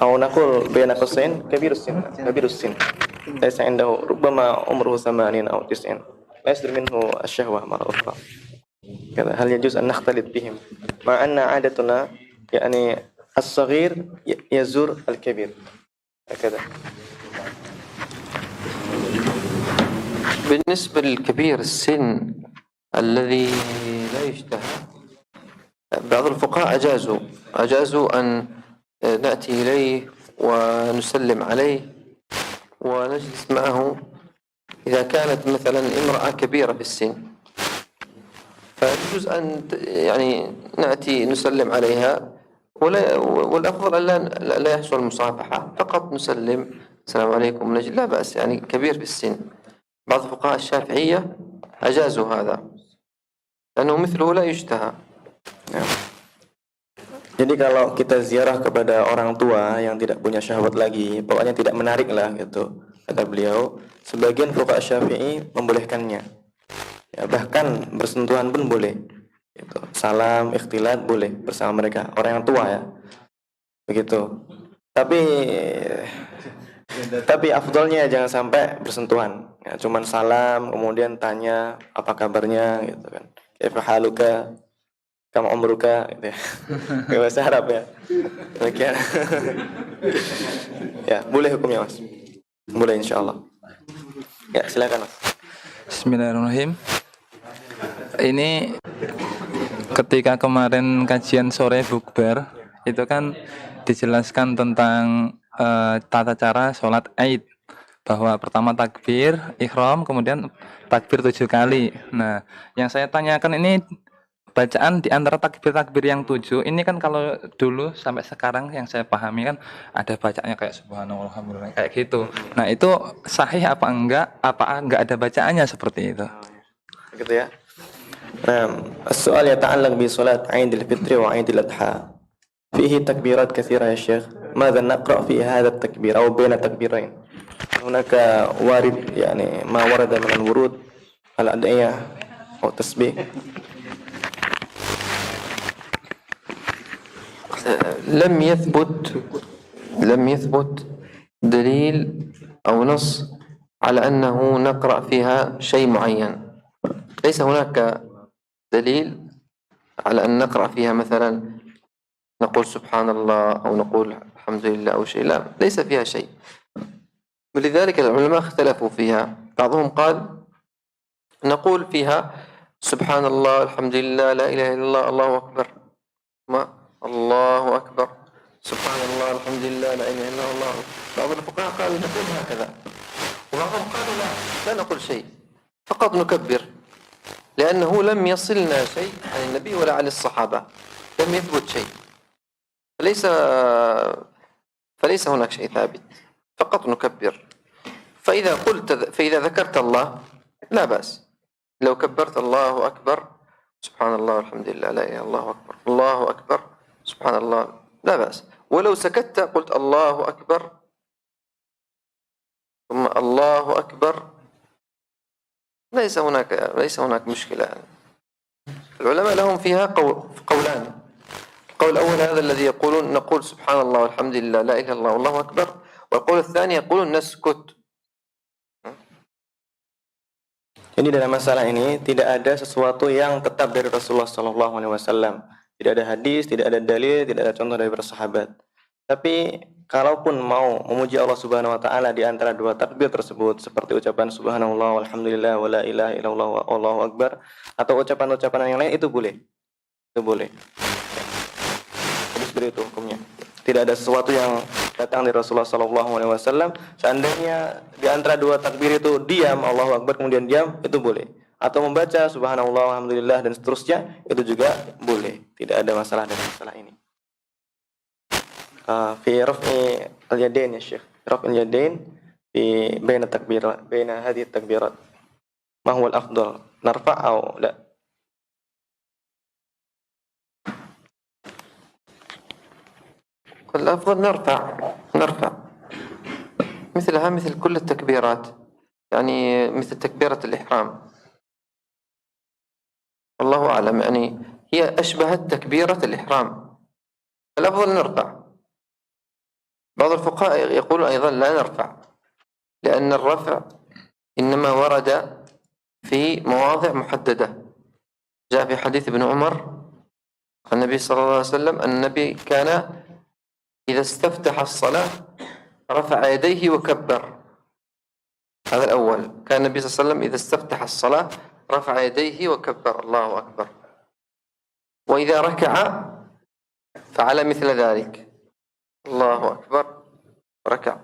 أو نقول بين قوسين كبير السن ليس عنده ربما عمره 80 أو 90 لا يصدر منه الشهوة مرة أخرى كذا هل يجوز أن نختلط بهم مع أن عادتنا يعني الصغير يزور الكبير هكذا. بالنسبة للكبير السن الذي لا يشتهى، بعض الفقهاء أجازوا أن نأتي إليه ونسلم عليه ونجلس معه إذا كانت مثلا امرأة كبيرة في السن، فيجوز أن يعني نأتي نسلم عليها، والأفضل أن لا يحصل مصافحة، فقط نسلم السلام عليكم نجل، لا بأس، يعني كبير في السن. بعض فقهاء الشافعية أجازوا هذا لأنه مثله لا يشتهى. Jadi kalau kita ziarah kepada orang tua yang tidak punya syahwat lagi, pokoknya tidak menarik lah gitu, kata beliau, sebagian fuqaha Syafi'i membolehkannya. Ya, bahkan bersentuhan pun boleh. Gitu. Salam, ikhtilat boleh bersama mereka, orang yang tua ya. Begitu. Tapi afdolnya jangan sampai bersentuhan. Ya, cuman salam, kemudian tanya apa kabarnya gitu kan. Kaifa haluka? Kam umruka gitu ya. Bahasa Arab ya. Demikian. Ya, boleh hukumnya, Mas. Boleh insyaallah. Ya, silakan, Mas. Bismillahirrahmanirrahim. Ini ketika kemarin kajian sore bukber itu kan dijelaskan tentang tata cara sholat Aid. bahwa pertama takbir ihram, kemudian takbir 7 kali. Nah, yang saya tanyakan ini bacaan di antara takbir-takbir yang 7 ini kan kalau dulu sampai sekarang yang saya pahami kan ada bacaannya kayak subhanallah alhamdulillah kayak gitu. Nah, itu sahih apa enggak? Apa enggak ada bacaannya seperti itu? Gitu ya. السؤال يتعلق بصلاة عيد الفطر وعيد الأضحى فيه تكبيرات كثيرة يا شيخ ماذا نقرأ في هذا التكبير أو بين التكبيرين هناك وارد يعني ما ورد من الورود الأدعية أو التسبيح لم يثبت دليل أو نص على أنه نقرأ فيها شيء معين. ليس هناك دليل على أن نقرأ فيها مثلا نقول سبحان الله أو نقول الحمد لله أو شيء، لا، ليس فيها شيء. ولذلك العلماء اختلفوا فيها. بعضهم قال نقول فيها سبحان الله الحمد لله لا إله إلا الله الله أكبر، ما الله أكبر سبحان الله الحمد لله لا إله إلا الله. بعض الفقهاء قالوا نقول هكذا، وبعضهم قالوا لا نقول شيء، فقط نكبر، لأنه لم يصلنا شيء عن النبي ولا عن الصحابة، لم يثبت شيء، فليس هناك شيء ثابت، فقط نكبر. فإذا ذكرت الله لا بأس، لو كبرت الله أكبر سبحان الله والحمد لله لا إله إلا الله أكبر الله أكبر سبحان الله لا بأس. ولو سكت قلت الله أكبر ثم الله أكبر ليس هناك مشكلة. العلماء لهم فيها قولان. القول الأول هذا الذي يقولون نقول سبحان الله والحمد لله لا إله إلا الله والله أكبر، والقول الثاني يقولون نسكت. Jadi dalam masalah ini tidak ada sesuatu yang tetap dari Rasulullah SAW. Tidak ada hadis, tidak ada dalil, tidak ada contoh dari para sahabat. Tapi kalaupun mau memuji Allah Subhanahu Wa Taala di antara dua takbir tersebut, seperti ucapan Subhanallah, Walhamdulillah, Wala ilaha illallah, Wallahu Akbar, atau ucapan-ucapan yang lain itu boleh, Jadi seperti itu hukumnya. Tidak ada sesuatu yang datang dari Rasulullah SAW. Seandainya di antara dua takbir itu diam, Allahu Akbar, kemudian diam, itu boleh. Atau membaca Subhanallah, Alhamdulillah, dan seterusnya, itu juga boleh. Tidak ada masalah dari masalah ini. Fi raf'i al-yadain ya Syekh. Raf'i al-yadain fi baina takbirat, baina hadhihi takbirat. Ma huwa al-afdal? Narfa' atau la? الأفضل نرفع مثلها مثل كل التكبيرات، يعني مثل تكبيرة الإحرام، الله أعلم، يعني هي أشبهت تكبيرة الإحرام، الأفضل نرفع. بعض الفقهاء يقولون أيضا لا نرفع، لأن الرفع إنما ورد في مواضع محددة. جاء في حديث ابن عمر عن النبي صلى الله عليه وسلم أن النبي كان إذا استفتح الصلاة رفع يديه وكبر. هذا الأول، كان النبي صلى الله عليه وسلم إذا استفتح الصلاة رفع يديه وكبر الله أكبر. وإذا ركع فعل مثل ذلك، الله أكبر ركع.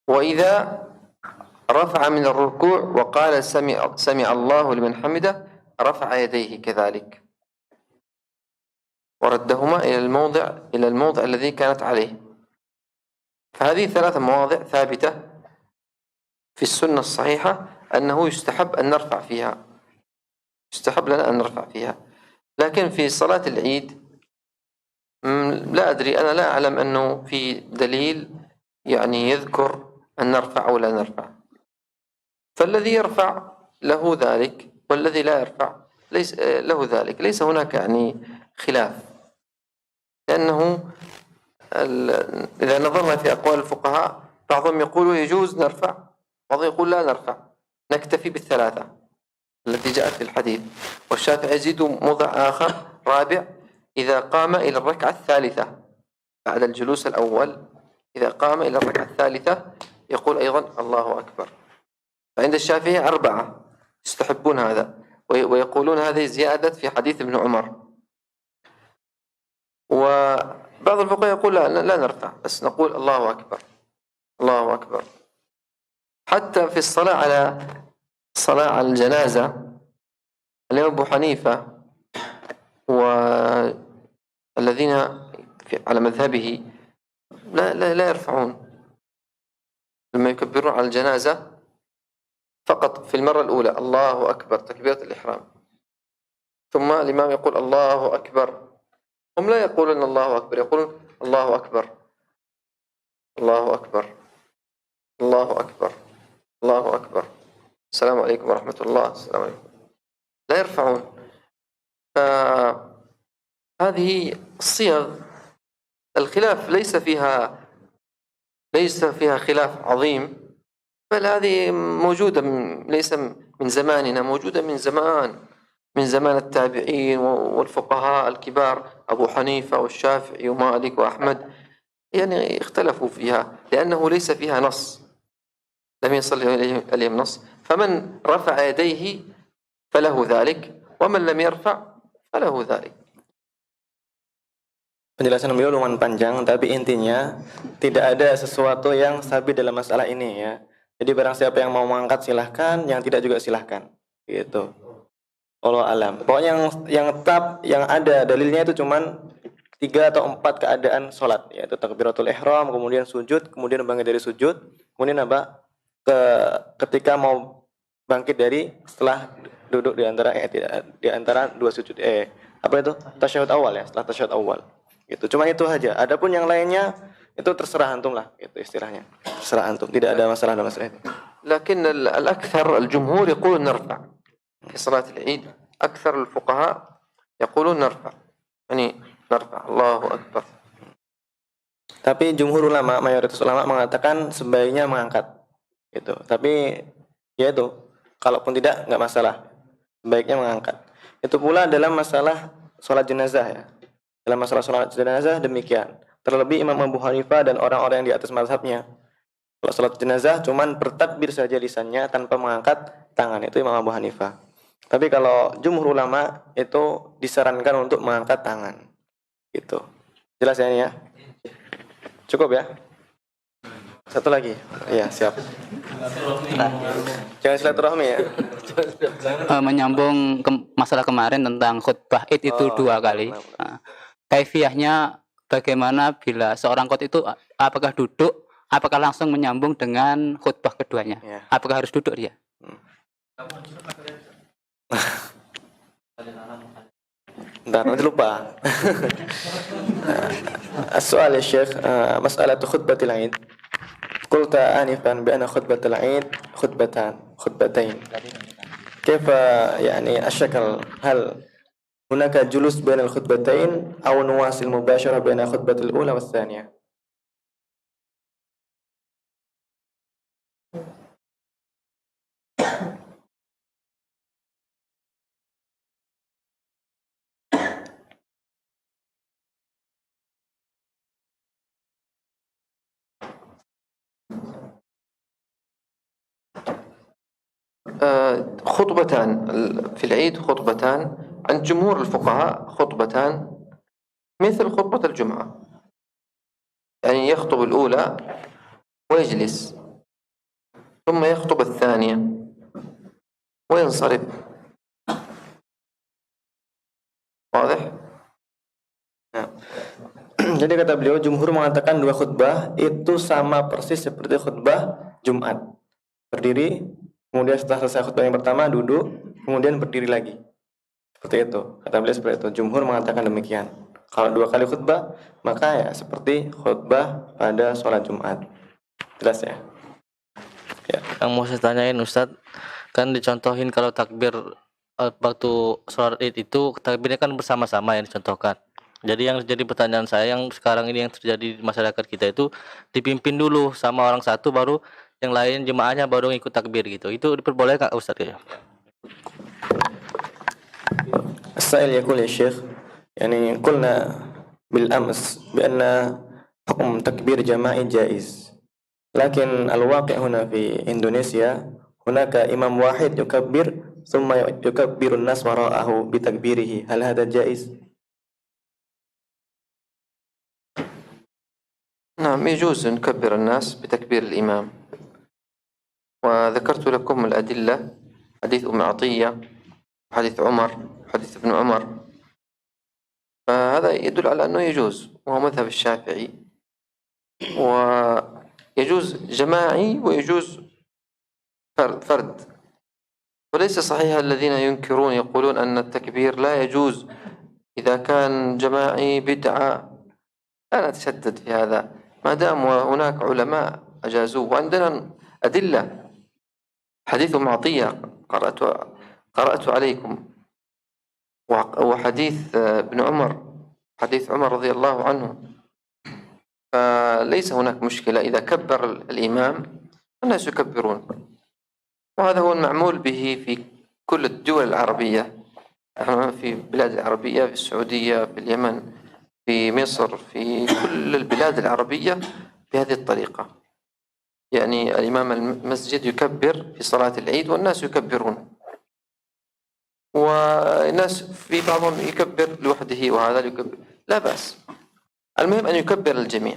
وإذا رفع من الركوع وقال سمع الله لمن حمده رفع يديه كذلك، وردهما إلى الموضع الذي كانت عليه. فهذه 3 مواضع ثابتة في السنة الصحيحة أنه يستحب أن نرفع فيها، يستحب لنا أن نرفع فيها. لكن في صلاة العيد لا أدري، أنا لا أعلم أنه في دليل يعني يذكر أن نرفع أو لا نرفع. فالذي يرفع له ذلك، والذي لا يرفع ليس له ذلك، ليس هناك يعني خلاف. لأنه إذا نظرنا في أقوال الفقهاء بعضهم يقول يجوز نرفع، بعضهم يقول لا نرفع، نكتفي ب3 التي جاءت في الحديث. والشافعي يزيد موضع آخر رابع: إذا قام إلى الركعة الثالثة بعد الجلوس الأول، إذا قام إلى الركعة الثالثة يقول أيضا الله أكبر. فعند الشافعي 4 يستحبون هذا، ويقولون هذه زيادة في حديث ابن عمر. وبعض الفقهاء يقول لا نرفع، بس نقول الله أكبر الله أكبر حتى في الصلاة على الجنازة الإمام أبو حنيفة والذين على مذهبه لا يرفعون لما يكبرون على الجنازة فقط في المرة الأولى الله أكبر تكبيرة الإحرام، ثم الإمام يقول الله أكبر، هم لا يقولون الله أكبر، يقولون الله أكبر الله أكبر الله أكبر الله أكبر السلام عليكم ورحمة الله السلام عليكم، لا يرفعون. هذه الصيغ الخلاف ليس فيها خلاف عظيم، بل هذه موجودة ليس من زماننا، موجودة من زمان التابعين والفقهاء الكبار أبو حنيفة والشافعي ومالك وأحمد، يعني اختلفوا فيها لأنه ليس فيها نص، لم يصل إليهم نص، فمن رفع يديه فله ذلك ومن لم يرفع فله ذلك. Penjelasan beliau lumayan panjang, tapi intinya tidak ada sesuatu yang sabit dalam masalah ini ya. Jadi barang siapa yang mau mengangkat silahkan, yang tidak juga silahkan. Gitu. Allah alam. Pokoknya yang tetap yang ada dalilnya itu cuman 3 atau 4 keadaan sholat, yaitu takbiratul ihram, kemudian sujud, kemudian bangkit dari sujud, kemudian apa? Ketika mau bangkit dari setelah duduk di antara dua sujud. Apa itu? Tasyahud awal ya, setelah tasyahud awal. Gitu. Cuma itu aja. Adapun yang lainnya itu terserah antum lah, itu istilahnya. Terserah antum, tidak ada masalah dalam masalah itu. لكن الأكثر الجمهور يقولون نرفع في صلاة العيد، أكثر الفقهاء يقولون نرفع، يعني نرفع الله أكبر. Tapi jumhur ulama, mayoritas ulama mengatakan sebaiknya mengangkat. Gitu. Tapi ya itu, kalaupun tidak nggak masalah. Sebaiknya mengangkat. Itu pula dalam masalah sholat jenazah ya. Dalam masalah sholat jenazah demikian. Terlebih Imam Abu Hanifah dan orang-orang yang di atas mazhabnya. Kalau sholat jenazah cuman bertakbir saja lisannya tanpa mengangkat tangan, itu Imam Abu Hanifah. Tapi kalau jumhur ulama itu disarankan untuk mengangkat tangan. Gitu. Jelas ya ini ya? Cukup ya? Satu lagi. Iya, siap. Jangan silaturahmi ya. Menyambung ke masalah kemarin tentang khutbah Id itu 2 kali. Nah, kaifiyahnya bagaimana bila seorang khotib itu apakah duduk, apakah langsung menyambung dengan khutbah keduanya? Ya. Apakah harus duduk dia? Bentar, nanti lupa. As-soal ya Syekh, masalah khutbatil Aid. Qulta anifan bi anna khutbatil Aid khutbatain. Kaifa yani asyakal hal hunaka julus bainal khutbatain aw nuwasil mubashara bainal khutbatil ula was tsaniyah. خطبتان في العيد، خطبتان عند جمهور الفقهاء، خطبتان مثل خطبة الجمعة، يعني يخطب الأولى ويجلس ثم يخطب الثانية وينصرف. واضح؟ Jadi kata beliau, jumhur mengatakan 2 khutbah itu sama persis seperti khutbah Jumat. Berdiri, kemudian setelah selesai khutbah yang pertama duduk, kemudian berdiri lagi. Seperti itu. Kata beliau seperti itu. Jumhur mengatakan demikian. Kalau 2 kali khutbah, maka ya seperti khutbah pada sholat Jumat. Jelas ya? Ya. Yang mau saya tanyain Ustadz, kan dicontohin kalau takbir waktu sholat Id itu takbirnya kan bersama-sama yang dicontohkan. Jadi yang jadi pertanyaan saya yang sekarang ini yang terjadi di masyarakat kita itu dipimpin dulu sama orang satu, baru yang lain jemaahnya baru ngikut takbir gitu. Itu diperbolehkan Ustadz ya? As-sa'il yaqul ya Syekh, yani qulna bil ams bi anna hukm takbir jama'i jaiz. Lakin al-waqi' huna fi Indonesia hunaka imam wahid yukabbir thumma yukabbiru an-nas wara'ahu bi takbirihi. Hal hadha jaiz? نعم، يجوز أن نكبر الناس بتكبير الإمام، وذكرت لكم الأدلة، حديث أم عطية، حديث عمر، حديث ابن عمر، فهذا يدل على أنه يجوز، وهو مذهب الشافعي، ويجوز جماعي ويجوز فرد. وليس صحيح الذين ينكرون يقولون أن التكبير لا يجوز إذا كان جماعي بدعة. لا نتشدد في هذا ما دام هناك علماء أجازوه، وعندنا أدلة. حديث معطية قرأت عليكم، وحديث ابن عمر، حديث عمر رضي الله عنه، فليس هناك مشكلة إذا كبر الإمام الناس يكبرون، وهذا هو المعمول به في كل الدول العربية، في البلاد العربية، في السعودية، في اليمن، في مصر، في كل البلاد العربية بهذه الطريقة. يعني الإمام المسجد يكبر في صلاة العيد والناس يكبرون، والناس في بعضهم يكبر لوحده وهذا يكبر، لا بأس، المهم أن يكبر الجميع.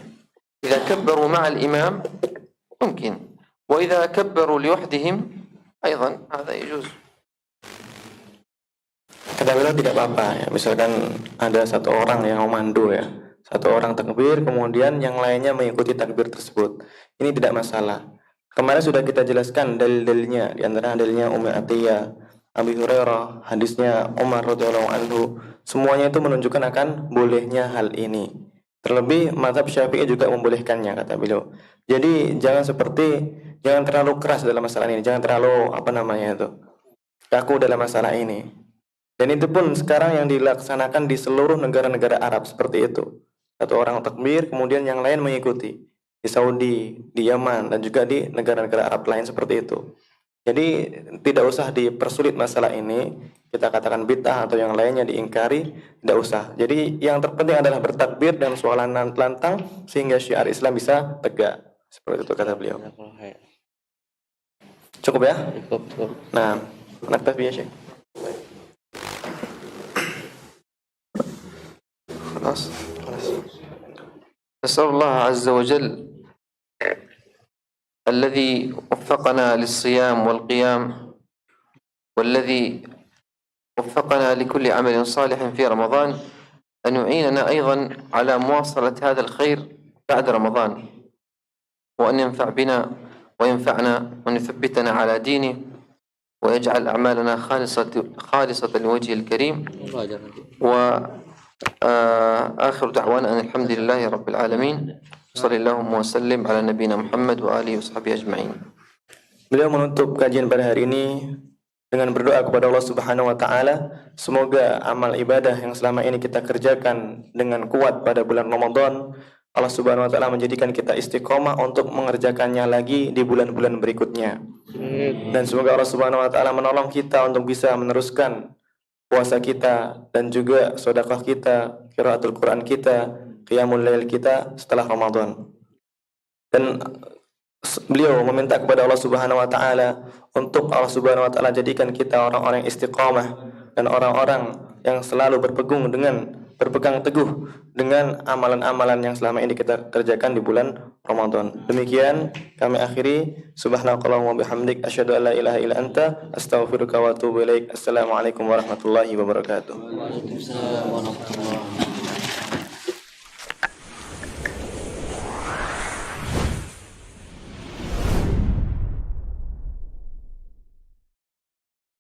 إذا كبروا مع الإمام ممكن، وإذا كبروا لوحدهم أيضا هذا يجوز. Kata beliau tidak apa-apa ya, misalkan ada satu orang yang memandu ya, satu orang takbir kemudian yang lainnya mengikuti takbir tersebut, ini tidak masalah. Kemarin sudah kita jelaskan dalil-dalilnya, di antara dalilnya Ummu Atiyah, Abi Hurairah, hadisnya Umar radhiyallahu anhu, semuanya itu menunjukkan akan bolehnya hal ini. Terlebih mazhab Syafi'i juga membolehkannya, kata beliau. Jadi jangan terlalu keras dalam masalah ini, jangan terlalu kaku dalam masalah ini. Dan itu pun sekarang yang dilaksanakan di seluruh negara-negara Arab seperti itu. Satu orang takbir, kemudian yang lain mengikuti. Di Saudi, di Yaman, dan juga di negara-negara Arab lain seperti itu. Jadi tidak usah dipersulit masalah ini. Kita katakan bid'ah atau yang lainnya diingkari, tidak usah. Jadi yang terpenting adalah bertakbir dan suara lantang sehingga syiar Islam bisa tegak. Seperti itu kata beliau. Cukup ya? Cukup. Nah, naktafi ya Syekh. خلاص. نسأل الله عز وجل الذي وفقنا للصيام والقيام، والذي وفقنا لكل عمل صالح في رمضان، أن يعيننا أيضا على مواصلة هذا الخير بعد رمضان، وأن ينفع بنا وينفعنا، وأن يثبتنا على دينه، ويجعل أعمالنا خالصة لوجهه الكريم. آخر دعوانا أن الحمد لله رب العالمين، صلى الله وسلم على نبينا محمد وآله وصحبه أجمعين. Beliau menutup kajian pada hari ini dengan berdoa kepada Allah Subhanahu wa taala, semoga amal ibadah yang selama ini kita kerjakan dengan kuat pada bulan Ramadan, Allah Subhanahu wa taala menjadikan kita istiqomah untuk mengerjakannya lagi di bulan-bulan berikutnya. Dan semoga Allah Subhanahu wa taala menolong kita untuk bisa meneruskan puasa kita dan juga sedekah kita, qiraatul Quran kita, qiyamul lail kita setelah Ramadan. Dan beliau meminta kepada Allah Subhanahu wa taala untuk Allah Subhanahu wa taala jadikan kita orang-orang yang istiqamah dan orang-orang yang selalu berpegang teguh dengan amalan-amalan yang selama ini kita kerjakan di bulan Ramadan. Demikian kami akhiri. Subhanakallahumma wa bihamdik asyhadu an la ilaha illa anta astaghfiruka wa atubu ilaik. Assalamualaikum warahmatullahi wabarakatuh.